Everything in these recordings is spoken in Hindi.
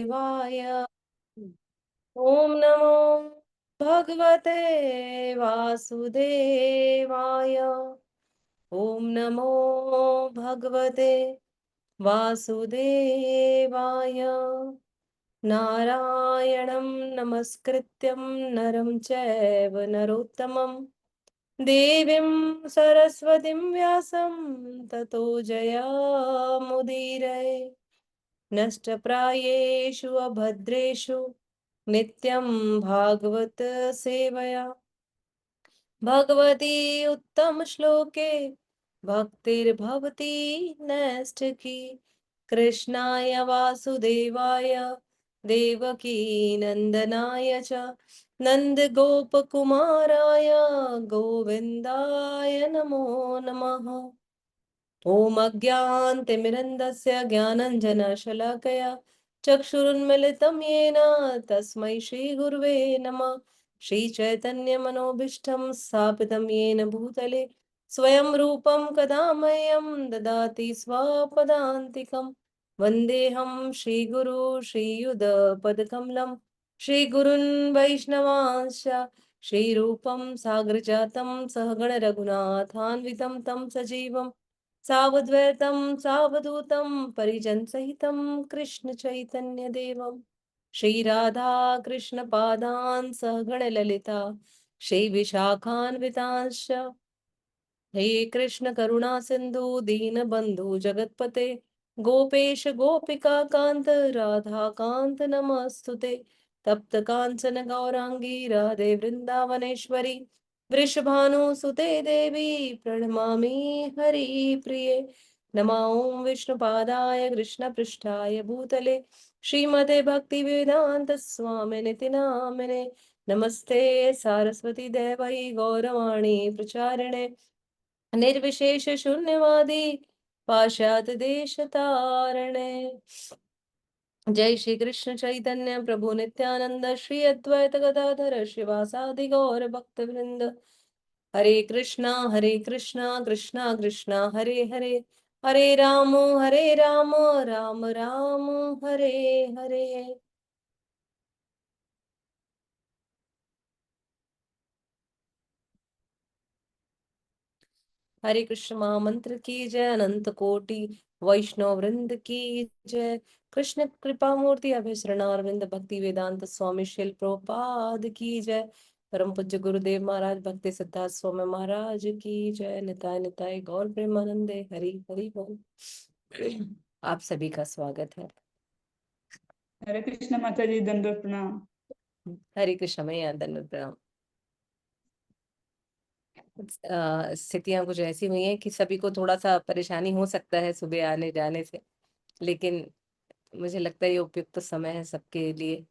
वाय। ओम नमो भगवते वासुदेवाय। ओम नमो भगवते वासुदेवाय। नारायणं नमस्कृत्यं नरं चैव नरोत्तमं देवीं सरस्वतीं व्यासं ततो जयामुदीरये। नष्टप्रायेषु अभद्रेषु नित्यं भागवत सेवया भगवती उत्तम श्लोके भक्तिर्भवती नैष्ठिकी। कृष्णाय वासुदेवाय देवकी नंदनाय च नंद गोपकुमाराय गोविन्दाय नमो नमः। ॐ अज्ञानतिमिरन्धस्य ज्ञानञ्जनशलाकया चक्षुरुन्मिलितं येन तस्मै श्रीगुरुवे नमः। श्रीचैतन्यमनोभीष्टं स्थापितं येन भूतले स्वयं रूपं कदा मह्यं ददाति स्वपदान्तिकं। वन्देऽहं श्रीगुरु श्रीयुधपदकमलं श्रीगुरुन् वैष्णवांश्च श्रीरूपं साग्रजातं सहगण रघुनाथान्वितं तं सजीवं सावद्वैतं सावधूतं परिजनसहितं कृष्ण चैतन्य देवं श्री राधा कृष्ण पादान् सहगण ललिता श्री विशाखान्वितांश्च। हे कृष्ण करुणा सिंधु दीन बंधु जगतपते गोपेश गोपिका कांत राधा कांत नमस्तुते। तप्त कांचन गौरांगी राधे वृंदावनेश्वरी वृषभानुसुते देवी प्रणमामि हरिप्रिये। नमः ओं विष्णुपादाय कृष्ण पृष्ठाय भूतले श्रीमते भक्ति वेदांत स्वामिनिति नामिने। नमस्ते सारस्वती देवै गौरवाणी प्रचारिणे निर्विशेष शून्यवादी पाश्चात देश तारणे। जय श्री कृष्ण चैतन्य प्रभु नित्यानंद श्री अद्वैत गदाधर शिवासादि गौर भक्त वृंद। हरे कृष्णा कृष्णा कृष्णा हरे हरे हरे राम राम राम हरे हरे। हरे कृष्ण महामंत्र की जय। अनंत कोटि वैष्णव वृंद की जय। कृष्ण कृपा मूर्ति अभय शरणारविंद भक्ति वेदांत स्वामी शिल प्रभुपाद की जय। परम पूज्य गुरुदेव महाराज भक्ति सिद्धार्थ स्वामी महाराज की जय। निताय निताय गौर प्रेमानंदे हरि हरि बोल। आप सभी का स्वागत है। हरे कृष्ण माता जी, दंडवत प्रणाम। हरे कृष्ण मैया दंडवत प्रणाम। स्थितियां कुछ ऐसी हुई हैं कि सभी को थोड़ा सा परेशानी हो सकता है सुबह आने जाने से, लेकिन मुझे लगता है ये उपयुक्त समय है सबके लिए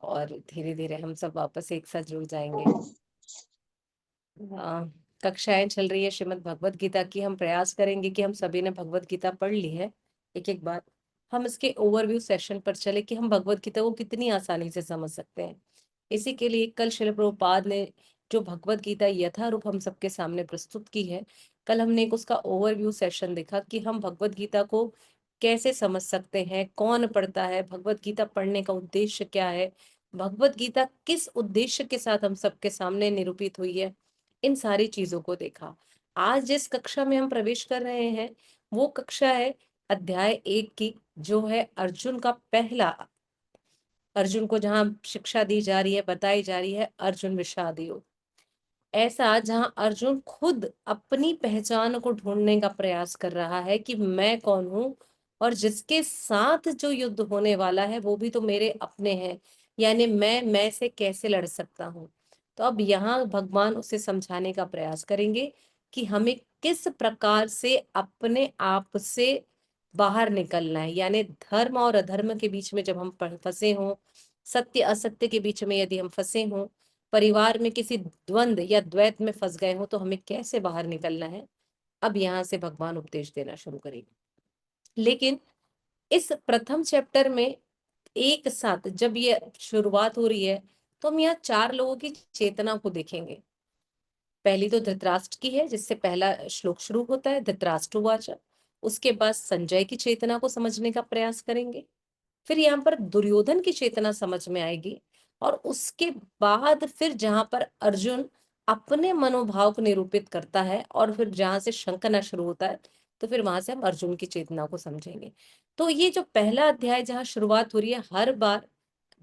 और धीरे धीरे हम सब वापस एक साथ जुड़ जाएंगे। आ, कक्षाएं चल रही है श्रीमद् भगवत गीता की। हम प्रयास करेंगे कि हम सभी ने भगवत गीता पढ़ ली है। एक एक बार हम इसके ओवरव्यू सेशन पर चले कि हम भगवत गीता को कितनी आसानी से समझ सकते हैं। इसी के लिए कल श्रील प्रभुपाद ने जो भगवत गीता यथारूप हम सबके सामने प्रस्तुत की है, कल हमने एक उसका ओवरव्यू सेशन देखा कि हम भगवत गीता को कैसे समझ सकते हैं, कौन पढ़ता है, भगवत गीता पढ़ने का उद्देश्य क्या है, भगवत गीता किस उद्देश्य के साथ हम सबके सामने निरूपित हुई है, इन सारी चीजों को देखा। आज जिस कक्षा में हम प्रवेश कर रहे हैं वो कक्षा है अध्याय 1 की, जो है अर्जुन का पहला, अर्जुन को जहां शिक्षा दी जा रही है, बताई जा रही है अर्जुन विषाद योग। ऐसा जहां अर्जुन खुद अपनी पहचान को ढूंढने का प्रयास कर रहा है कि मैं कौन हूं और जिसके साथ जो युद्ध होने वाला है वो भी तो मेरे अपने हैं, यानी मैं से कैसे लड़ सकता हूं। तो अब यहाँ भगवान उसे समझाने का प्रयास करेंगे कि हमें किस प्रकार से अपने आप से बाहर निकलना है, यानी धर्म और अधर्म के बीच में जब हम फंसे हों, सत्य असत्य के बीच में यदि हम फंसे हों, परिवार में किसी द्वंद या द्वैत में फंस गए हो तो हमें कैसे बाहर निकलना है। अब यहाँ से भगवान उपदेश देना शुरू करेंगे। लेकिन इस प्रथम चैप्टर में एक साथ जब ये शुरुआत हो रही है तो हम यहाँ 4 लोगों की चेतना को देखेंगे। पहली तो धृतराष्ट्र की है, जिससे पहला श्लोक शुरू होता है, धृतराष्ट्र उवाच। उसके बाद संजय की चेतना को समझने का प्रयास करेंगे। फिर यहाँ पर दुर्योधन की चेतना समझ में आएगी, और उसके बाद फिर जहां पर अर्जुन अपने मनोभाव को निरूपित करता है, और फिर जहां से शंकना शुरू होता है, तो फिर वहां से हम अर्जुन की चेतना को समझेंगे। तो ये जो पहला अध्याय जहां शुरुआत हो रही है, हर बार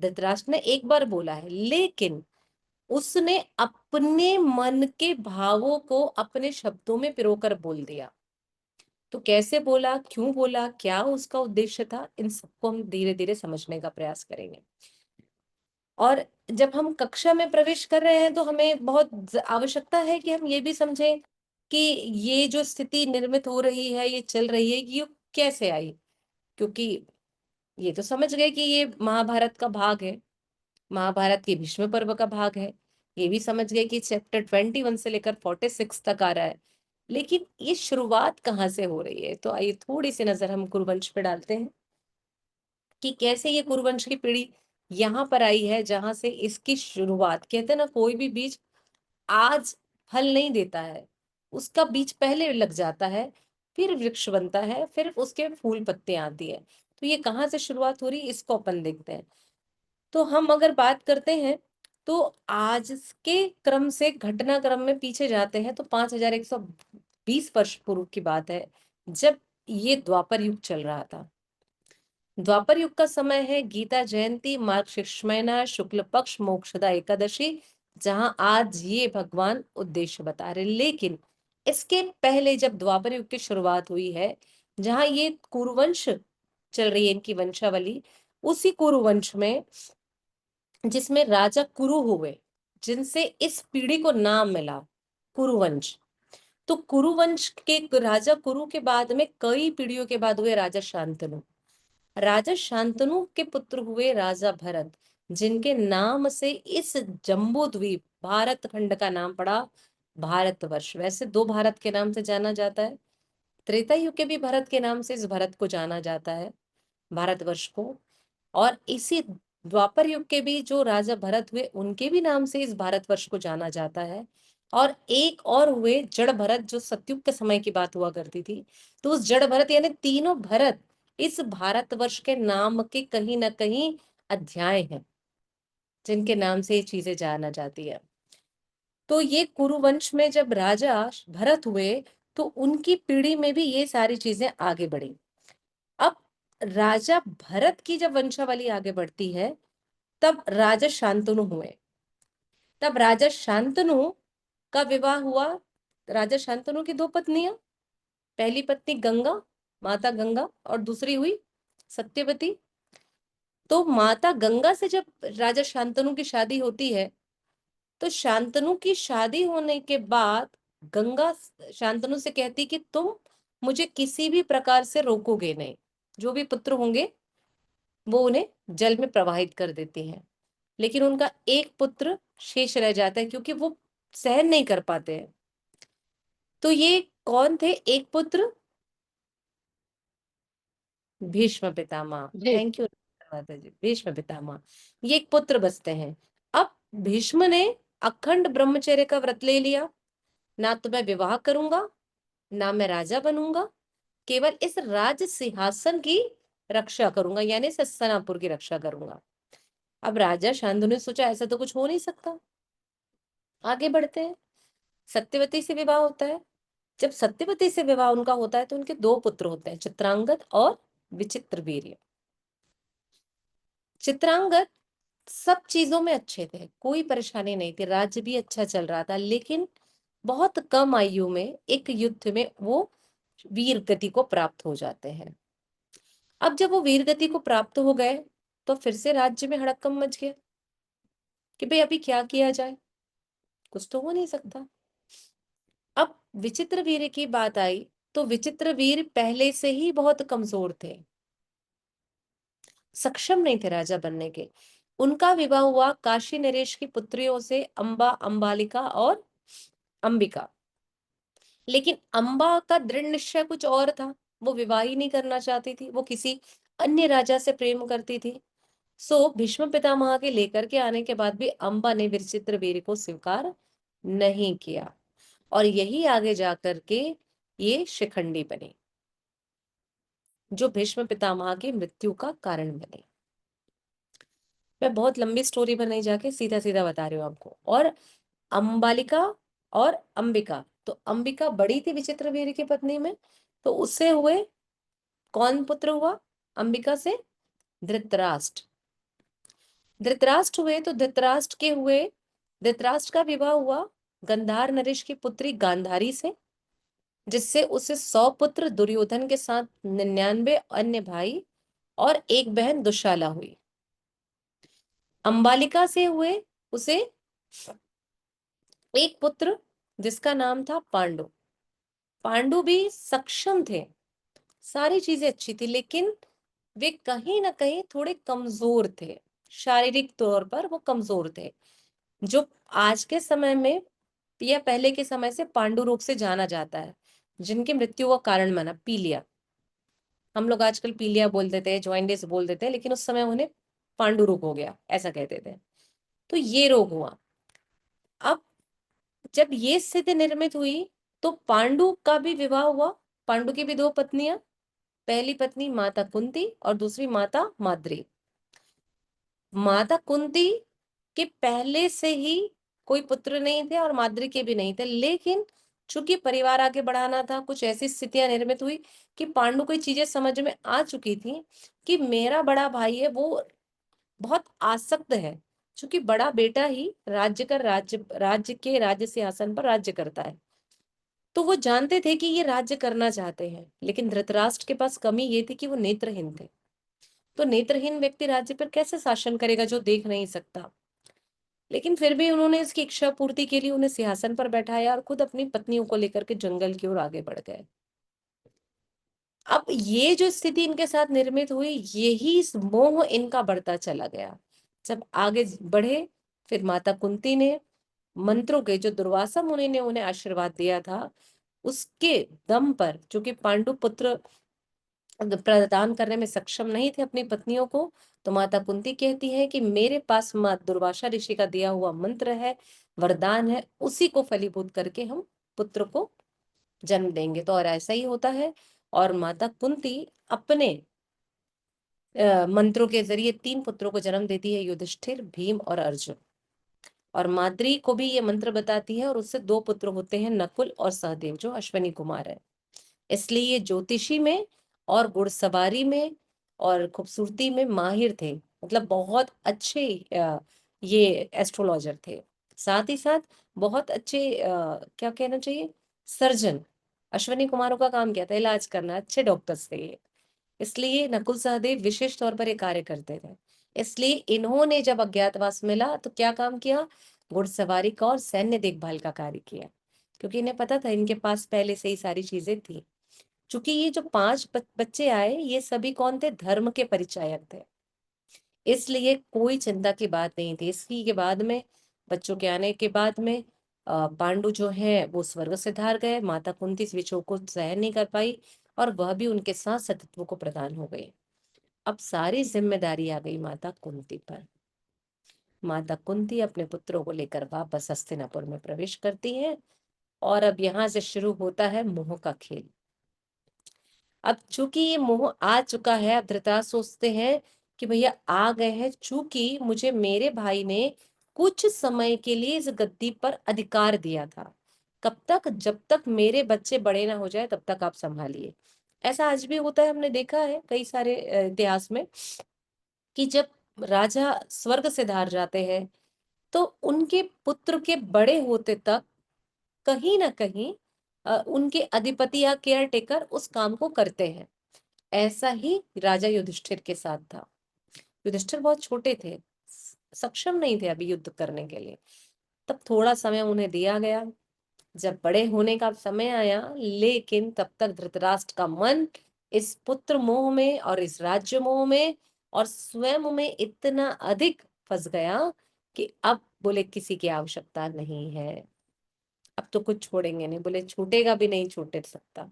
धृतराष्ट्र ने एक बार बोला है, लेकिन उसने अपने मन के भावों को अपने शब्दों में पिरोकर बोल दिया। तो कैसे बोला, क्यों बोला, क्या उसका उद्देश्य था, इन सबको हम धीरे धीरे समझने का प्रयास करेंगे। और जब हम कक्षा में प्रवेश कर रहे हैं, तो हमें बहुत आवश्यकता है कि हम ये भी समझें कि ये जो स्थिति निर्मित हो रही है, ये चल रही है, ये कैसे आई। क्योंकि ये तो समझ गए कि ये महाभारत का भाग है, महाभारत के भीष्म पर्व का भाग है। ये भी समझ गए कि चैप्टर 21 से लेकर 46 तक आ रहा है। लेकिन ये शुरुआत कहाँ से हो रही है, तो आइए थोड़ी सी नजर हम कुरुवंश पे डालते हैं कि कैसे ये कुरुवंश की पीढ़ी यहाँ पर आई है, जहां से इसकी शुरुआत, कहते हैं ना कोई भी बीज आज फल नहीं देता है, उसका बीज पहले लग जाता है, फिर वृक्ष बनता है, फिर उसके फूल पत्तियां आती है। तो ये कहाँ से शुरुआत हो रही है, इसको अपन देखते हैं। तो हम अगर बात करते हैं, तो आज के क्रम से घटनाक्रम में पीछे जाते हैं, तो 5120 वर्ष पूर्व की बात है, जब ये द्वापर युग चल रहा था। द्वापर युग का समय है गीता जयंती, मार्गशीर्ष महीना, शुक्ल पक्ष, मोक्षदा एकादशी, जहां आज ये भगवान उद्देश्य बता रहे। लेकिन इसके पहले जब द्वापर युग की शुरुआत हुई है, जहां ये कुरुवंश चल रही है, इनकी वंशावली, उसी कुरुवंश में, जिसमें राजा कुरु हुए, जिनसे इस पीढ़ी को नाम मिला कुरुवंश। तो कुरुवंश के राजा कुरु के बाद में कई पीढ़ियों के बाद हुए राजा शांतनु। राजा शांतनु के पुत्र हुए राजा भरत, जिनके नाम से इस जम्बू द्वीप भारत खंड का नाम पड़ा भारतवर्ष। वैसे दो भारत के नाम से जाना जाता है, त्रेता युग के भी भरत के नाम से इस भरत को जाना जाता है, भारतवर्ष को। और इसी द्वापर युग के भी जो राजा भरत हुए, उनके भी नाम से इस भारतवर्ष को जाना जाता है। और एक और हुए जड़ भरत, जो सतयुग के समय की बात हुआ करती थी। तो उस जड़ भरत यानी तीनों भरत इस भारतवर्ष के नाम के कहीं ना कहीं अध्याय हैं, जिनके नाम से ये चीजें जाना जाती है। तो ये कुरुवंश में जब राजा भरत हुए, तो उनकी पीढ़ी में भी ये सारी चीजें आगे बढ़ी। अब राजा भरत की जब वंशावली आगे बढ़ती है, तब राजा शांतनु हुए। तब राजा शांतनु का विवाह हुआ। राजा शांतनु की दो पत्नियां, पहली पत्नी गंगा, माता गंगा, और दूसरी हुई सत्यवती। तो माता गंगा से जब राजा शांतनु की शादी होती है, तो शांतनु की शादी होने के बाद गंगा शांतनु से कहती कि तुम मुझे किसी भी प्रकार से रोकोगे नहीं, जो भी पुत्र होंगे वो उन्हें जल में प्रवाहित कर देती हैं। लेकिन उनका एक पुत्र शेष रह जाता है, क्योंकि वो सहन नहीं कर पाते हैं। तो ये कौन थे एक पुत्र? भीष्म पितामह। जी। थैंक यू माता जी, भीष्म पितामह। ये एक पुत्र बसते हैं। अब भीष्म ने अखंड ब्रह्मचर्य का व्रत ले लिया, ना तो मैं विवाह करूंगा, ना मैं राजा बनूंगा, केवल इस राज सिंहासन की रक्षा करूंगा, यानी इस हस्तिनापुर की रक्षा करूंगा। अब राजा शांतनु ने सोचा ऐसा तो कुछ हो नहीं सकता, आगे बढ़ते हैं। सत्यवती से विवाह होता है। जब सत्यवती से विवाह उनका होता है, तो उनके दो पुत्र होते हैं, चित्रांगद और विचित्रवीर्य। चित्रांगद सब चीजों में अच्छे थे, कोई परेशानी नहीं थी, राज्य भी अच्छा चल रहा था। लेकिन बहुत कम आयु में एक युद्ध में वो वीर गति को प्राप्त हो जाते हैं। अब जब वो वीर गति को प्राप्त हो गए, तो फिर से राज्य में हड़कंप मच गया कि भाई अभी क्या किया जाए, कुछ तो हो नहीं सकता। अब विचित्र वीर की बात आई, तो विचित्र वीर पहले से ही बहुत कमजोर थे, सक्षम नहीं थे राजा बनने के। उनका विवाह हुआ काशी नरेश की पुत्रियों से, अंबा, अंबालिका और अंबिका। लेकिन अंबा का दृढ़ निश्चय कुछ और था, वो विवाह ही नहीं करना चाहती थी, वो किसी अन्य राजा से प्रेम करती थी। सो भीष्म पितामह के लेकर के आने के बाद भी अंबा ने विचित्र वीर को स्वीकार नहीं किया, और यही आगे जाकर के ये शिखंडी बनी, जो भीष्म पितामह की मृत्यु का कारण बनी। मैं बहुत लंबी स्टोरी पर नहीं जाके सीधा सीधा बता रही हूँ आपको। और अंबालिका और अंबिका, तो अंबिका बड़ी थी विचित्रवीर्य की पत्नी में, तो उससे हुए कौन पुत्र हुआ अंबिका से? धृतराष्ट्र। धृतराष्ट्र हुए तो धृतराष्ट्र के हुए, धृतराष्ट्र का विवाह हुआ गंधार नरेश की पुत्री गांधारी से, जिससे उसे 100 पुत्र, दुर्योधन के साथ 99 अन्य भाई और एक बहन दुशाला हुई। अंबालिका से हुए उसे एक पुत्र जिसका नाम था पांडु। पांडु भी सक्षम थे, सारी चीजें अच्छी थी, लेकिन वे कहीं ना कहीं थोड़े कमजोर थे, शारीरिक तौर पर वो कमजोर थे, जो आज के समय में या पहले के समय से पांडु रोग से जाना जाता है, जिनकी मृत्यु का कारण माना पीलिया। हम लोग आजकल पीलिया बोल देते हैं, जॉइंडिस बोल देते हैं, लेकिन उस समय उन्हें पांडु रोग हो गया ऐसा कहते थे। तो ये रोग हुआ। अब जब ये स्थिति निर्मित हुई तो पांडु का भी विवाह हुआ। पांडु की भी दो पत्नियां, पहली पत्नी माता कुंती और दूसरी माता माद्री। माता कुंती के पहले से ही कोई पुत्र नहीं थे और माद्री के भी नहीं थे, लेकिन चूंकि परिवार आगे बढ़ाना था, कुछ ऐसी स्थितियां निर्मित हुई कि पांडु को चीजें समझ में आ चुकी थी कि मेरा बड़ा भाई है वो बहुत आसक्त है, क्योंकि बड़ा बेटा ही राज्य सिंहासन पर राज्य करता है। तो वो जानते थे कि ये राज्य करना चाहते हैं, लेकिन धृतराष्ट्र के पास कमी ये थी कि वो नेत्रहीन थे। तो नेत्रहीन व्यक्ति राज्य पर कैसे शासन करेगा जो देख नहीं सकता? लेकिन फिर भी उन्होंने इसकी इच्छा पूर्ति के लिए उन्हें सिंहासन पर बैठाया और खुद अपनी पत्नियों को लेकर के जंगल की ओर आगे बढ़ गए। अब ये जो स्थिति इनके साथ निर्मित हुई, यही मोह इनका बढ़ता चला गया। जब आगे बढ़े, फिर माता कुंती ने मंत्रों के, जो दुर्वासा मुनि ने उन्हें आशीर्वाद दिया था, उसके दम पर, चूंकि पांडु पुत्र प्रदान करने में सक्षम नहीं थे अपनी पत्नियों को, तो माता कुंती कहती है कि मेरे पास मां दुर्वासा ऋषि का दिया हुआ मंत्र है, वरदान है, उसी को फलीभूत करके हम पुत्र को जन्म देंगे। तो और ऐसा ही होता है। और माता कुंती अपने मंत्रों के जरिए 3 पुत्रों को जन्म देती है, युधिष्ठिर, भीम और अर्जुन। और माद्री को भी ये मंत्र बताती है और उससे 2 पुत्र होते हैं, नकुल और सहदेव, जो अश्वनी कुमार है। इसलिए ये ज्योतिषी में और घुड़सवारी में और खूबसूरती में माहिर थे, मतलब बहुत अच्छे ये एस्ट्रोलॉजर थे। साथ ही साथ बहुत अच्छे क्या कहना चाहिए, सर्जन। अश्वनी कुमारों का काम क्या था? इलाज करना, अच्छे डॉक्टर्स थे ये। इसलिए नकुल सहदेव विशेष तौर पर ये कार्य करते थे। इसलिए इन्होंने जब अज्ञातवास मिला तो क्या काम किया? घुड़सवारी का और सैन्य देखभाल का कार्य किया, क्योंकि इन्हें पता था इनके पास पहले से ही सारी चीजें थी। चूंकि ये जो 5 बच्चे आए, ये सभी कौन थे? धर्म के परिचायक थे, इसलिए कोई चिंता की बात नहीं थी। इसी के बाद में, बच्चों के आने के बाद में, पांडु जो है वो स्वर्ग से धार गए। माता कुंती इस विछोह को सहन नहीं कर पाई और वह भी उनके साथ सतत्व को प्रदान हो गई। अब सारी जिम्मेदारी आ गई माता कुंती पर। माता कुंती अपने पुत्रों को लेकर वापस हस्तिनापुर में प्रवेश करती है और अब यहाँ से शुरू होता है मोह का खेल। अब चूंकि ये मोह आ चुका है, अब धृतराष्ट्र सोचते हैं कि भैया आ गए हैं, चूंकि मुझे मेरे भाई ने कुछ समय के लिए इस गद्दी पर अधिकार दिया था, कब तक? जब तक मेरे बच्चे बड़े ना हो जाए तब तक आप संभालिए। ऐसा आज भी होता है, हमने देखा है कई सारे इतिहास में, कि जब राजा स्वर्ग से धार जाते हैं तो उनके पुत्र के बड़े होते तक कहीं ना कहीं उनके अधिपति या केयर टेकर उस काम को करते हैं। ऐसा ही राजा युधिष्ठिर के साथ था। युधिष्ठिर बहुत छोटे थे, सक्षम नहीं थे अभी युद्ध करने के लिए। तब थोड़ा समय उन्हें दिया गया, जब बड़े होने का समय आया, लेकिन तब तक धृतराष्ट्र का मन इस पुत्र मोह में और इस राज्य मोह में और स्वयं में इतना अधिक फंस गया कि अब बोले किसी की आवश्यकता नहीं है, अब तो कुछ छोड़ेंगे नहीं, बोले छूटेगा भी नहीं, छूटे सकता।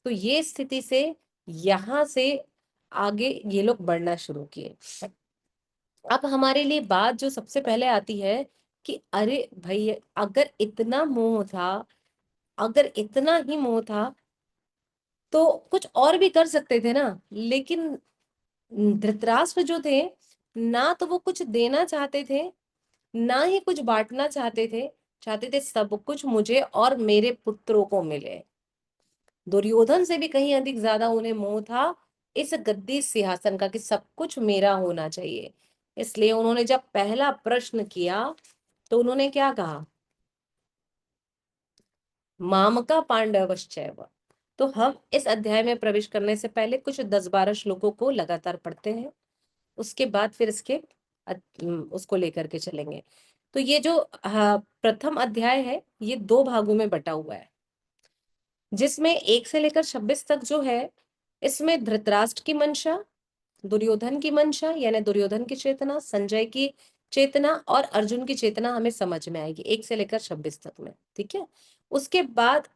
तो ये स्थिति से यहां से आगे ये लोग बढ़ना शुरू किए। अब हमारे लिए बात जो सबसे पहले आती है कि अरे भाई, अगर इतना मोह था, अगर इतना ही मोह था तो कुछ और भी कर सकते थे ना। लेकिन धृतराष्ट्र जो थे ना तो वो कुछ देना चाहते थे, ना ही कुछ बांटना चाहते थे सब कुछ मुझे और मेरे पुत्रों को मिले। दुर्योधन से भी कहीं अधिक ज्यादा उन्हें मोह था इस गद्दी सिंहासन का, कि सब कुछ मेरा होना चाहिए। इसलिए उन्होंने जब पहला प्रश्न किया तो उन्होंने क्या कहा, मामका पांडवश्चैव। तो हम इस अध्याय में प्रवेश करने से पहले कुछ 10-12 श्लोकों को लगातार पढ़ते हैं, उसके बाद फिर इसके उसको लेकर के चलेंगे। तो ये जो प्रथम अध्याय है ये 2 भागों में बटा हुआ है, जिसमें 1 से लेकर 26 तक जो है, इसमें धृतराष्ट्र की मंशा, दुर्योधन की मंशा यानी दुर्योधन की चेतना, संजय की चेतना और अर्जुन की चेतना हमें समझ में आएगी 1 से लेकर 26 तक में। ठीक है, उसके बाद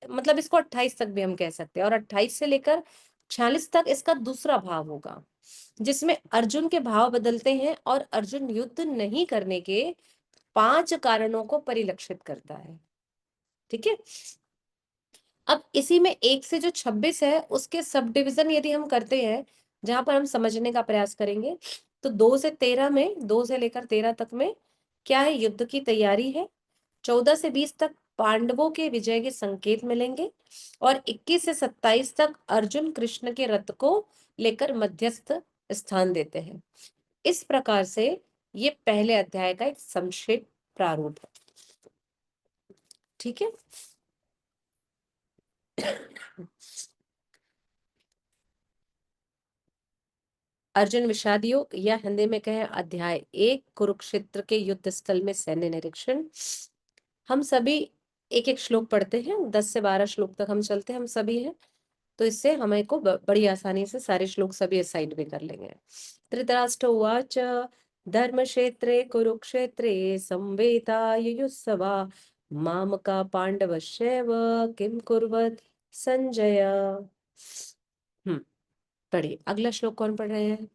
मतलब इसको 28 तक भी हम कह सकते हैं, और 28 से लेकर 46 तक इसका दूसरा भाव होगा, जिसमें अर्जुन के भाव बदलते हैं और अर्जुन युद्ध नहीं करने के 5 कारणों को परिलक्षित करता है। ठीक है, अब इसी में 1 से जो 26 है उसके सब डिवीजन यदि हम करते हैं, जहां पर हम समझने का प्रयास करेंगे, तो 2 से 13 में, 2 से लेकर 13 तक में क्या है, युद्ध की तैयारी है। 14 से 20 तक पांडवों के विजय के संकेत मिलेंगे, और 21 से 27 तक अर्जुन कृष्ण के रथ को लेकर मध्यस्थ स्थान देते हैं। इस प्रकार से ये पहले अध्याय का एक संक्षिप्त प्रारूप है। ठीक है, अर्जुन विषाद योग, या हिंदी में कहें अध्याय 1, कुरुक्षेत्र के युद्ध स्थल में सैन्य निरीक्षण। हम सभी एक एक श्लोक पढ़ते हैं, 10 से 12 श्लोक तक हम चलते हैं, हम सभी हैं, तो इससे हमें को बड़ी आसानी से सारे श्लोक सभी साइड में कर लेंगे। धृतराष्ट्र उवाच धर्म क्षेत्रे कुरुक्षेत्रे संवेतायुयुत्सवा मामका पांडवश्चैव किम कुर्वत संजय। पढ़िए अगला श्लोक, कौन पढ़ रहे हैं,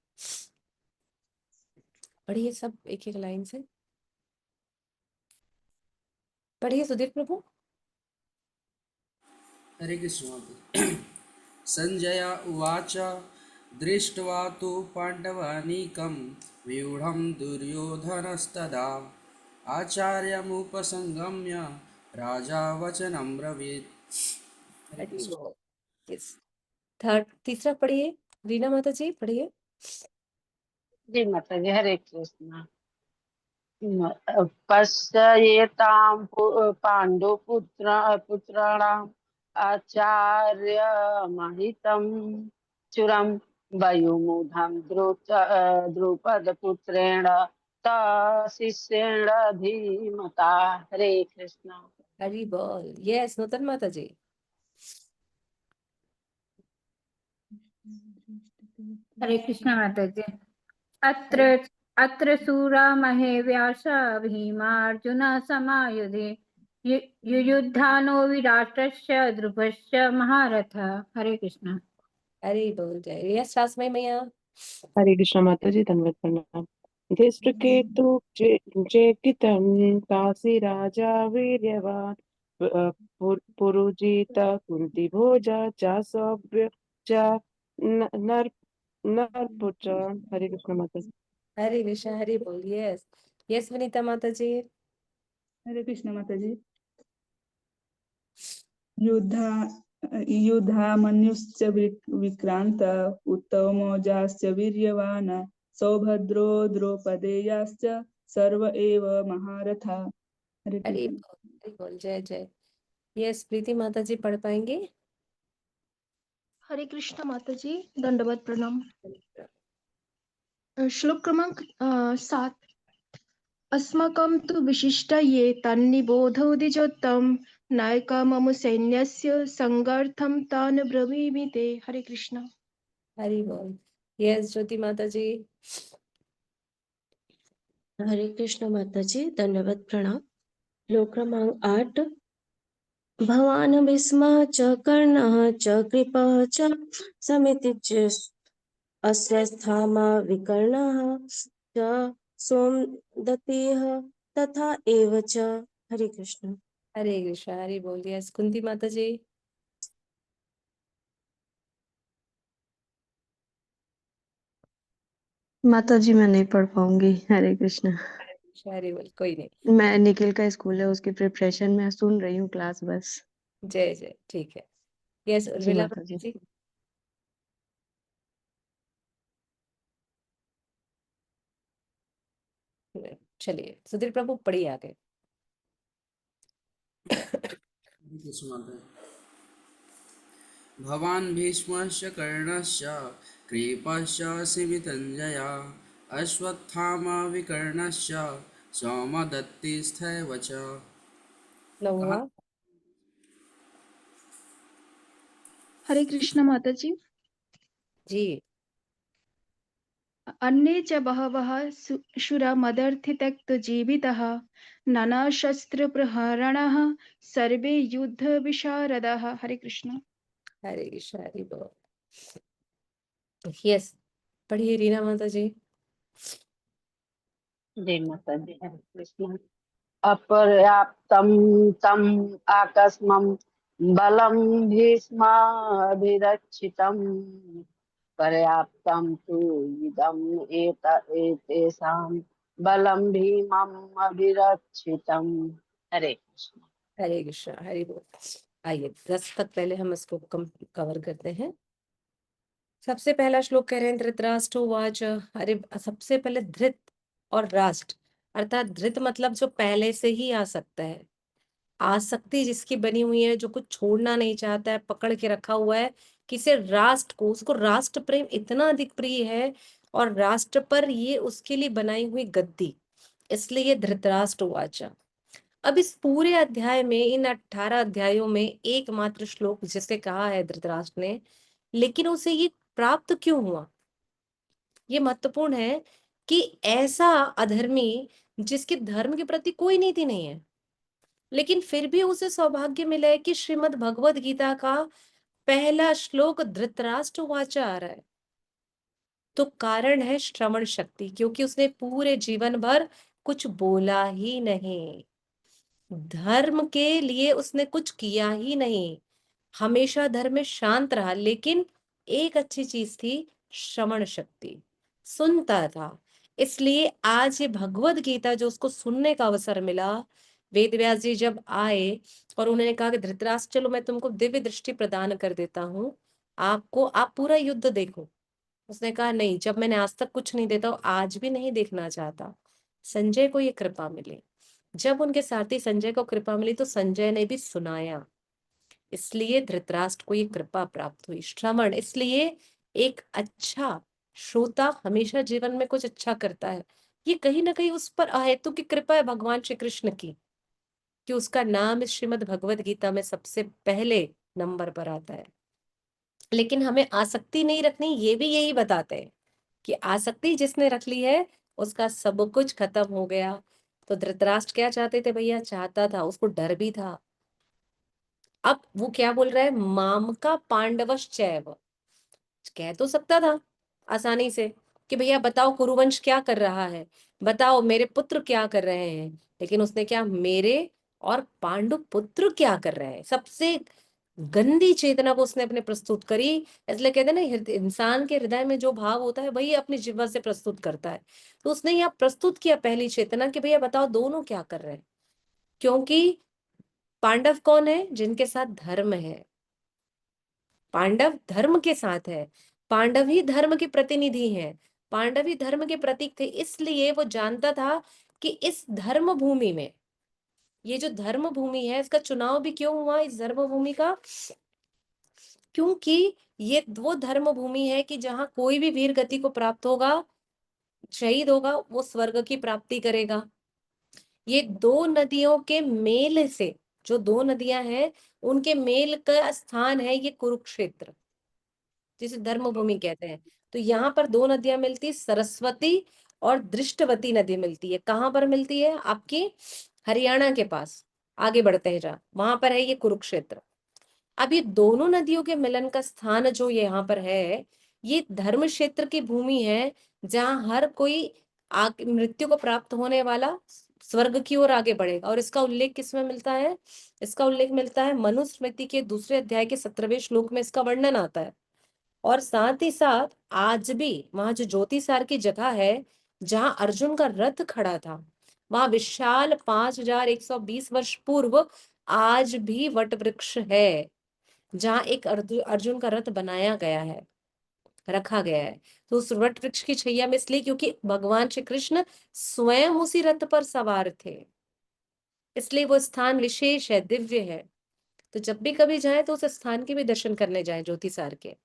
पढ़िए सब एक एक लाइन से पढ़िए, सुधीर प्रभु। हरे कृष्ण। संजय उवाच दृष्ट्वा तु पाण्डवानीकं व्यूढं दुर्योधनस्तदा आचार्यमुपसंगम्य राजा वचनं ब्रवीत्। हरे अरे कृष्ण। वो यस, थर्ड तीसरा पढ़िए, रीना माता जी पढ़िए। जी माता जी, हरे कृष्ण। पश्येतां पुत्राणाम् आचार्यमहितं चुरं वयोमुधं द्रुपदपुत्रेण शिष्येण धीमता। हरे कृष्ण। हरी बोल, यस नूतन माता जी। हरे कृष्ण माता जी। अत्र अत्र सूरा महे व्यास भीमार्जुन समायुधे युयुधानो विराटस्य द्रुपस्य महारथ। हरे कृष्ण। हरी बोल, जय यस शास्त्री मैया। हरे कृष्ण माता जी, धन्यवाद प्रणाम। धृष्टकेतु चेकितं काशी राजा वीर्यवान पुरुजित कुंती भोजा च सौभ्य च नर नरपुच। हरे कृष्ण माता जी। हरे कृष्ण, हरी बोल, यस यस विनीता माता जी। हरे कृष्ण माता जी। युद्धा युद्धामन्युश्च विक्रांत उत्तमौजाश्च वीर्यवान् सौभद्रो द्रौपदेयाश्च सर्व एव महारथा। हरे हरी कृष्ण। बोल, हरी बोल, जय जय। यस प्रीति माता जी पढ़ पाएंगे। हरे कृष्ण माता जी, दंडवत प्रणाम। श्लोक क्रमांक 7। अस्माकं तु विशिष्ट ये तन्निबोधोदिजोत्तम नायका मम सैन्यस्य संगर्थम तान ब्रवीमि ते। हरे कृष्ण। हरी बोल, यस ज्योति माता जी। हरे कृष्ण माता जी, धन्यवाद प्रणाम। श्लोक क्रमांक 8। भवान् भीष्मः च कर्णः च कृपः च समितिश्च अस्य स्थामा विकर्णः च सोमदत्तिः तथा एव च। हरे कृष्ण। हरे कृष्ण, हरी बोल, यस कुंती माता जी। माता जी मैं नहीं पढ़ पाऊंगी। हरे कृष्णा। शायरी बोल, कोई नहीं। मैं निखिल का स्कूल है, उसकी प्रिपरेशन में सुन रही हूँ क्लास बस। जय जय, ठीक है। यस जी उर्मिला माता जी। जी। चलिए सुधीर प्रभु पढ़िए आगे। हरे कृष्ण माता जी। भवान् भीष्मस्य कर्णस्य कृपस्य शिबितञ्जया अश्वत्थामा विकर्णस्य सौमदत्तिस्थैव च। कहा? नौवा। हरे कृष्ण माता जी। जी। अन्ये च बहवः शूरा मदर्थित्यक्तजीवितः नानाशस्त्रप्रहरणः सर्वे युद्धविशारदाः। हरे कृष्ण। हरे कृष्ण, हरि बोल। यस, पढ़िए रीना माता जी। जी माता जी। हरे कृष्ण। अपर्याप्तं तम् आकस्मं बलं भीष्माभिरक्षितं पर्याप्तं तु इदम् एतेषां बलं भीमम् अभिरक्षितं। हरे कृष्ण। हरे कृष्ण, हरि बोल। आइए 10 तक पहले हम इसको कवर करते हैं। सबसे पहला श्लोक कह रहे हैं धृतराष्ट्र उवाच। अरे सबसे पहले धृत और राष्ट्र, अर्थात धृत मतलब जो पहले से ही आ सकता है, आसक्ति जिसकी बनी हुई है, जो कुछ छोड़ना नहीं चाहता है, पकड़ के रखा हुआ है किसी राष्ट्र को, उसको राष्ट्र प्रेम इतना अधिक प्रिय है और राष्ट्र पर ये उसके लिए बनाई हुई गद्दी, इसलिए ये धृतराष्ट्र उवाच। अब इस पूरे अध्याय में, इन 18 अध्यायों में एकमात्र श्लोक जिसे कहा है धृतराष्ट्र ने, लेकिन उसे ये प्राप्त क्यों हुआ, ये महत्वपूर्ण है कि ऐसा अधर्मी जिसके धर्म के प्रति कोई नीति नहीं है, लेकिन फिर भी उसे सौभाग्य मिला है कि श्रीमद् भगवद गीता का पहला श्लोक धृतराष्ट्र वाचा आ रहा है। तो कारण है श्रवण शक्ति, क्योंकि उसने पूरे जीवन भर कुछ बोला ही नहीं, धर्म के लिए उसने कुछ किया ही नहीं, हमेशा धर्म में शांत रहा, लेकिन एक अच्छी चीज थी, श्रवण शक्ति, सुनता था। इसलिए आज ये भगवद गीता जो उसको सुनने का अवसर मिला, वेद व्यास जी जब आए और उन्होंने कहा कि धृतराष्ट्र चलो मैं तुमको दिव्य दृष्टि प्रदान कर देता हूँ, आपको आप पूरा युद्ध देखो। उसने कहा नहीं, जब मैंने आज तक कुछ नहीं देखा, आज भी नहीं देखना चाहता। संजय को ये कृपा मिली, जब उनके साथी संजय को कृपा मिली तो संजय ने भी सुनाया, इसलिए धृतराष्ट्र को ये कृपा प्राप्त हुई, श्रवण। इसलिए एक अच्छा श्रोता हमेशा जीवन में कुछ अच्छा करता है, ये कहीं ना कहीं उस पर अहेतु की कृपा है भगवान श्री कृष्ण की, कि उसका नाम इस श्रीमद् भगवद गीता में सबसे पहले नंबर पर आता है। लेकिन हमें आसक्ति नहीं रखनी, ये भी यही बताते हैं कि आसक्ति जिसने रख ली है उसका सब कुछ खत्म हो गया। तो धृतराष्ट्र क्या चाहते थे भैया, चाहता था, उसको डर भी था। अब वो क्या बोल रहा है, माम का पांडवश्चैव, कह तो सकता था आसानी से कि भैया बताओ कुरुवंश क्या कर रहा है, बताओ मेरे पुत्र क्या कर रहे हैं, लेकिन उसने क्या, मेरे और पांडु पुत्र क्या कर रहे हैं, सबसे गंदी चेतना को उसने अपने प्रस्तुत करी। इसलिए कहते हैं ना, इंसान के हृदय में जो भाव होता है वही अपनी जिह्वा से प्रस्तुत करता है। तो उसने यहाँ प्रस्तुत किया पहली चेतना कि भैया बताओ दोनों क्या कर रहे हैं, क्योंकि पांडव कौन है, जिनके साथ धर्म है, पांडव धर्म के साथ है, पांडव ही धर्म के प्रतिनिधि हैं, पांडव ही धर्म के प्रतीक थे। इसलिए वो जानता था कि इस धर्म भूमि में, ये जो धर्म भूमि है इसका चुनाव भी क्यों हुआ इस धर्म भूमि का, क्योंकि ये वो धर्म भूमि है कि जहां कोई भी वीर गति को प्राप्त होगा, शहीद होगा, वो स्वर्ग की प्राप्ति करेगा। ये दो नदियों के मेल से, जो दो नदियां हैं उनके मेल का स्थान है ये कुरुक्षेत्र, जिसे धर्म भूमि कहते हैं। तो यहाँ पर दो नदियां मिलती, सरस्वती और दृष्टवती नदी मिलती है। कहाँ पर मिलती है, आपकी हरियाणा के पास, आगे बढ़ते हैं जहाँ, वहां पर है ये कुरुक्षेत्र। अब ये दोनों नदियों के मिलन का स्थान जो यहाँ पर है, ये धर्म क्षेत्र की भूमि है, जहाँ हर कोई मृत्यु को प्राप्त होने वाला स्वर्ग की ओर आगे बढ़ेगा। और इसका उल्लेख किसमें मिलता है, इसका उल्लेख मिलता है मनुस्मृति के दूसरे अध्याय के 17वें श्लोक में, इसका वर्णन आता है और साथ ही साथ आज भी वहां जो ज्योतिसार की जगह है जहां अर्जुन का रथ खड़ा था, वहां विशाल 5120 वर्ष पूर्व आज भी वट वृक्ष है, जहां एक अर्जुन का रथ बनाया गया है, रखा गया है। तो उस वट वृक्ष की छैया में इसलिए क्योंकि भगवान श्री कृष्ण स्वयं उसी रथ पर सवार थे, इसलिए वो स्थान विशेष है, दिव्य है। तो जब भी कभी जाए तो उस स्थान के भी दर्शन करने जाए, ज्योतिसार के।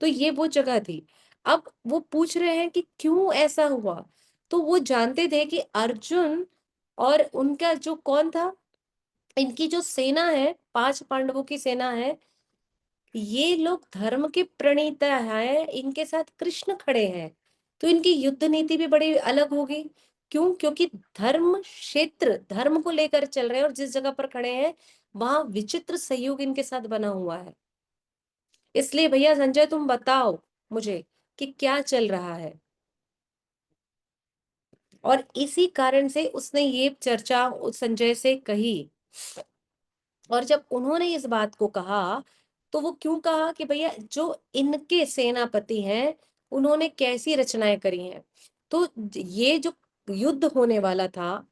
तो ये वो जगह थी। अब वो पूछ रहे हैं कि क्यों ऐसा हुआ, तो वो जानते थे कि अर्जुन और उनका जो कौन था, इनकी जो सेना है, 5 पांडवों की सेना है, ये लोग धर्म के प्रणेता है, इनके साथ कृष्ण खड़े हैं, तो इनकी युद्ध नीति भी बड़ी अलग होगी। क्यों? क्योंकि धर्म क्षेत्र, धर्म को लेकर चल रहे हैं, और जिस जगह पर खड़े हैं वहां विचित्र सहयोग इनके साथ बना हुआ है। इसलिए भैया संजय तुम बताओ मुझे कि क्या चल रहा है। और इसी कारण से उसने ये चर्चा उस संजय से कही। और जब उन्होंने इस बात को कहा तो वो क्यों कहा कि भैया जो इनके सेनापति हैं उन्होंने कैसी रचनाएं करी हैं। तो ये जो युद्ध होने वाला था,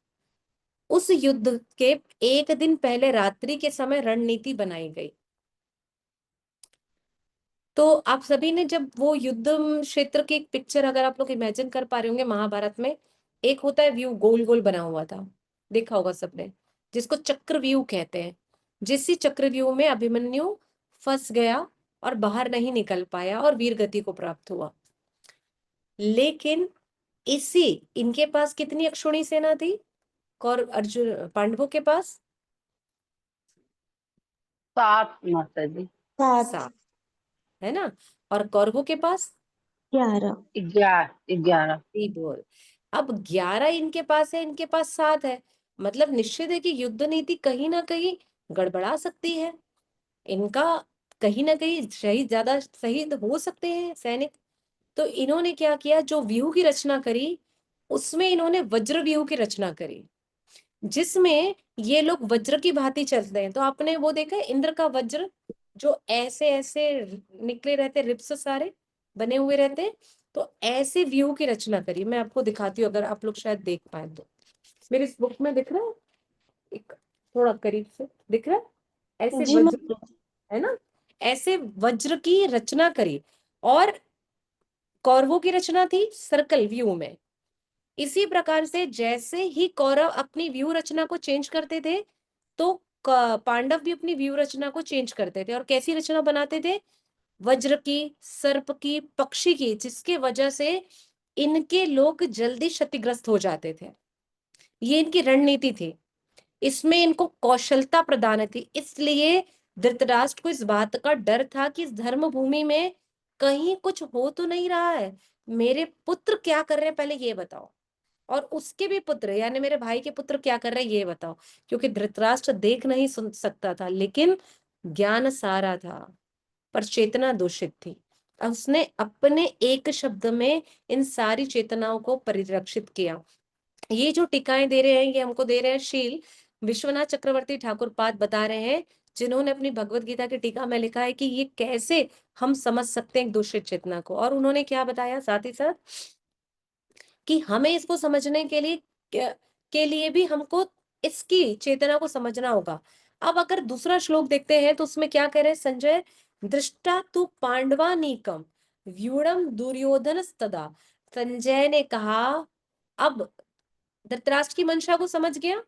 उस युद्ध के एक दिन पहले रात्रि के समय रणनीति बनाई गई। तो आप सभी ने जब वो युद्ध क्षेत्र की एक पिक्चर अगर आप लोग इमेजिन कर पा रहे होंगे, महाभारत में एक होता है व्यू, गोल गोल बना हुआ था, देखा होगा सबने, जिसको चक्रव्यूह कहते हैं। जिस चक्रव्यूह में अभिमन्यु फंस गया और बाहर नहीं निकल पाया और वीर गति को प्राप्त हुआ। लेकिन इसी इनके पास कितनी अक्षौणी सेना थी, और अर्जुन पांडवों के पास 7 माता जी। 7, है ना, और कौरवों के पास 11 11। नहीं बोल। अब 11 इनके पास है, इनके पास 7 है, मतलब निश्चित है कि युद्ध नीति कहीं ना कहीं गड़बड़ा सकती है। इनका कहीं ना कहीं शहीद, ज्यादा शहीद हो सकते हैं सैनिक। तो इन्होंने क्या किया, जो व्यूह की रचना करी उसमें इन्होंने वज्र व्यूह की रचना करी, जिसमें ये लोग वज्र की भांति चलते हैं। तो आपने वो देखा है इंद्र का वज्र, जो ऐसे ऐसे निकले रहते, रिप्स सारे बने हुए रहते हैं। तो ऐसे व्यू की रचना करी। मैं आपको दिखाती हूँ, अगर आप लोग शायद देख पाए तो। मेरी इस बुक में दिख रहा है, एक थोड़ा करीब से दिख रहा है, ऐसे जी वज्र, माता जी। है ना, ऐसे वज्र की रचना करी। और कौरवों की रचना थी सर्कल व्यू में। इसी प्रकार से जैसे ही कौरव अपनी व्यू रचना को चेंज करते थे, तो पांडव भी अपनी व्यू रचना को चेंज करते थे। और कैसी रचना बनाते थे, वज्र की, सर्प की, पक्षी की, जिसके वजह से इनके लोग जल्दी क्षतिग्रस्त हो जाते थे। ये इनकी रणनीति थी, इसमें इनको कौशलता प्रदान थी। इसलिए धृतराष्ट्र को इस बात का डर था कि इस धर्म भूमि में कहीं कुछ हो तो नहीं रहा है, मेरे पुत्र क्या कर रहे हैं पहले ये बताओ, और उसके भी पुत्र यानी मेरे भाई के पुत्र क्या कर रहे हैं ये बताओ। क्योंकि धृतराष्ट्र देख नहीं सुन सकता था, लेकिन ज्ञान सारा था, पर चेतना दूषित थी। अब उसने अपने एक शब्द में इन सारी चेतनाओं को परिरक्षित किया। ये जो टीकाएं दे रहे हैं ये हमको दे रहे हैं शील विश्वनाथ चक्रवर्ती ठाकुर पाद, बता रहे हैं, जिन्होंने अपनी भगवत गीता की टीका में लिखा है कि ये कैसे हम समझ सकते हैं एक दूषित चेतना को। और उन्होंने क्या बताया साथ ही साथ कि हमें इसको समझने के लिए भी हमको इसकी चेतना को समझना होगा। अब अगर दूसरा श्लोक देखते हैं तो उसमें क्या कह रहे हैं संजय, दृष्टा तु पांडवानीकम व्यूढ़म दुर्योधन तदा। संजय ने कहा, अब धृतराष्ट्र की मंशा को समझ गया,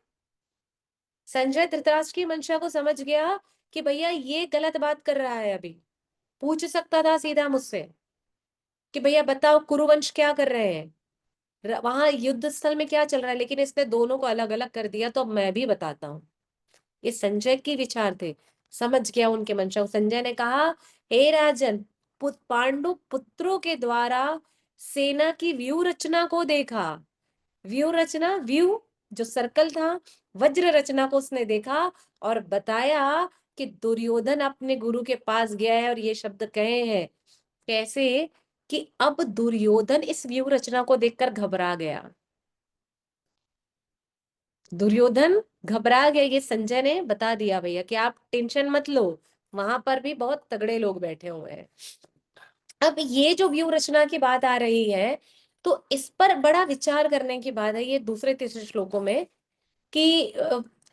संजय धृतराष्ट्र की मंशा को समझ गया कि भैया ये गलत बात कर रहा है। अभी पूछ सकता था सीधा मुझसे कि भैया बताओ कुरुवंश क्या कर रहे हैं, वहां युद्ध स्थल में क्या चल रहा है, लेकिन इसने दोनों को अलग अलग कर दिया। तो मैं भी बताता हूँ, ये संजय के विचार थे, समझ गया उनके मंशा को। संजय ने कहा, हे राजन, पांडु पुत्रों के द्वारा सेना की व्यू रचना को देखा। व्यू रचना, व्यू जो सर्कल था, वज्र रचना को उसने देखा और बताया कि दुर्योधन अपने गुरु के पास गया है और ये शब्द कहे हैं। कैसे कि अब दुर्योधन इस व्यू रचना को देखकर घबरा गया, दुर्योधन घबरा गया। ये संजय ने बता दिया भैया कि आप टेंशन मत लो, वहां पर भी बहुत तगड़े लोग बैठे हुए हैं। अब ये जो व्यू रचना की बात आ रही है, तो इस पर बड़ा विचार करने की बात है ये दूसरे तीसरे श्लोकों में, कि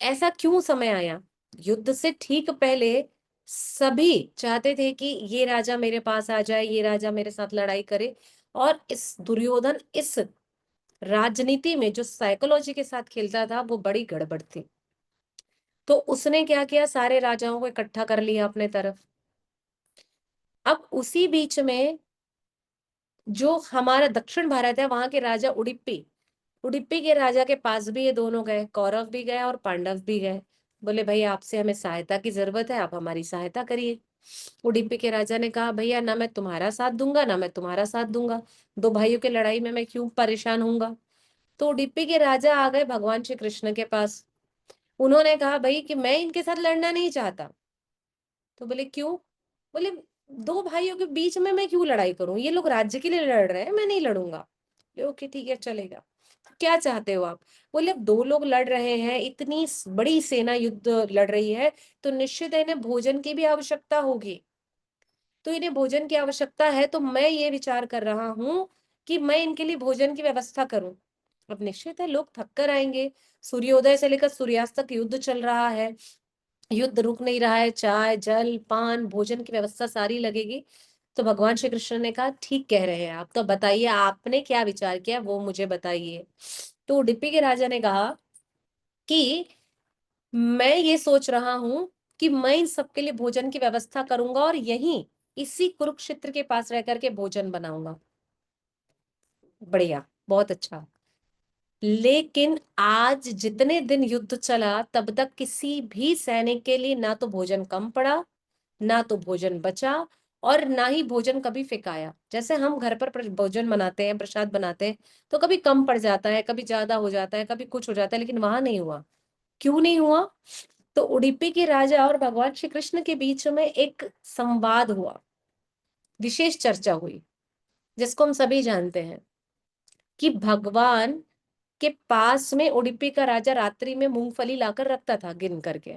ऐसा क्यों समय आया। युद्ध से ठीक पहले सभी चाहते थे कि ये राजा मेरे पास आ जाए, ये राजा मेरे साथ लड़ाई करे, और इस दुर्योधन इस राजनीति में जो साइकोलॉजी के साथ खेलता था वो बड़ी गड़बड़ थी। तो उसने क्या किया, सारे राजाओं को इकट्ठा कर लिया अपने तरफ। अब उसी बीच में जो हमारा दक्षिण भारत है, वहां के राजा उडुपी, उडुपी के राजा के पास भी ये दोनों गए, कौरव भी गए और पांडव भी गए। बोले भाई आपसे हमें सहायता की जरूरत है, आप हमारी सहायता करिए। उडुपी के राजा ने कहा भैया ना मैं तुम्हारा साथ दूंगा ना मैं तुम्हारा साथ दूंगा, दो भाइयों की लड़ाई में मैं क्यों परेशान होऊंगा। तो उडुपी के राजा आ गए भगवान श्री कृष्ण के पास। उन्होंने कहा भाई कि मैं इनके साथ लड़ना नहीं चाहता। तो बोले क्यों। बोले दो भाइयों के बीच में मैं क्यों लड़ाई करूं, ये लोग राज्य के लिए लड़ रहे हैं, मैं नहीं लड़ूंगा। ओके ठीक है चलेगा, क्या चाहते हो आप। बोले अब दो लोग लड़ रहे हैं, इतनी बड़ी सेना युद्ध लड़ रही है, तो निश्चित है इन्हें भोजन की भी आवश्यकता होगी। तो इन्हें भोजन की आवश्यकता है, तो मैं ये विचार कर रहा हूँ कि मैं इनके लिए भोजन की व्यवस्था करूं। अब निश्चित है लोग थक कर आएंगे, सूर्योदय से लेकर सूर्यास्त तक युद्ध चल रहा है, युद्ध रुक नहीं रहा है, चाय जल पान भोजन की व्यवस्था सारी लगेगी। तो भगवान श्री कृष्ण ने कहा ठीक कह रहे हैं आप, तो बताइए आपने क्या विचार किया वो मुझे बताइए। तो उडुपी के राजा ने कहा कि मैं ये सोच रहा हूं कि मैं इन सबके लिए भोजन की व्यवस्था करूंगा और यहीं इसी कुरुक्षेत्र के पास रह करके भोजन बनाऊंगा। बढ़िया, बहुत अच्छा। लेकिन आज जितने दिन युद्ध चला तब तक किसी भी सैनिक के लिए ना तो भोजन कम पड़ा, ना तो भोजन बचा, और ना ही भोजन कभी फेंकाया। जैसे हम घर पर भोजन बनाते हैं, प्रसाद बनाते हैं, तो कभी कम पड़ जाता है, कभी ज्यादा हो जाता है, कभी कुछ हो जाता है, लेकिन वहां नहीं हुआ। क्यों नहीं हुआ। तो उडुपी के राजा और भगवान श्री कृष्ण के बीच में एक संवाद हुआ, विशेष चर्चा हुई, जिसको हम सभी जानते हैं कि भगवान के पास में उडुपी का राजा रात्रि में मूंगफली लाकर रखता था गिन करके,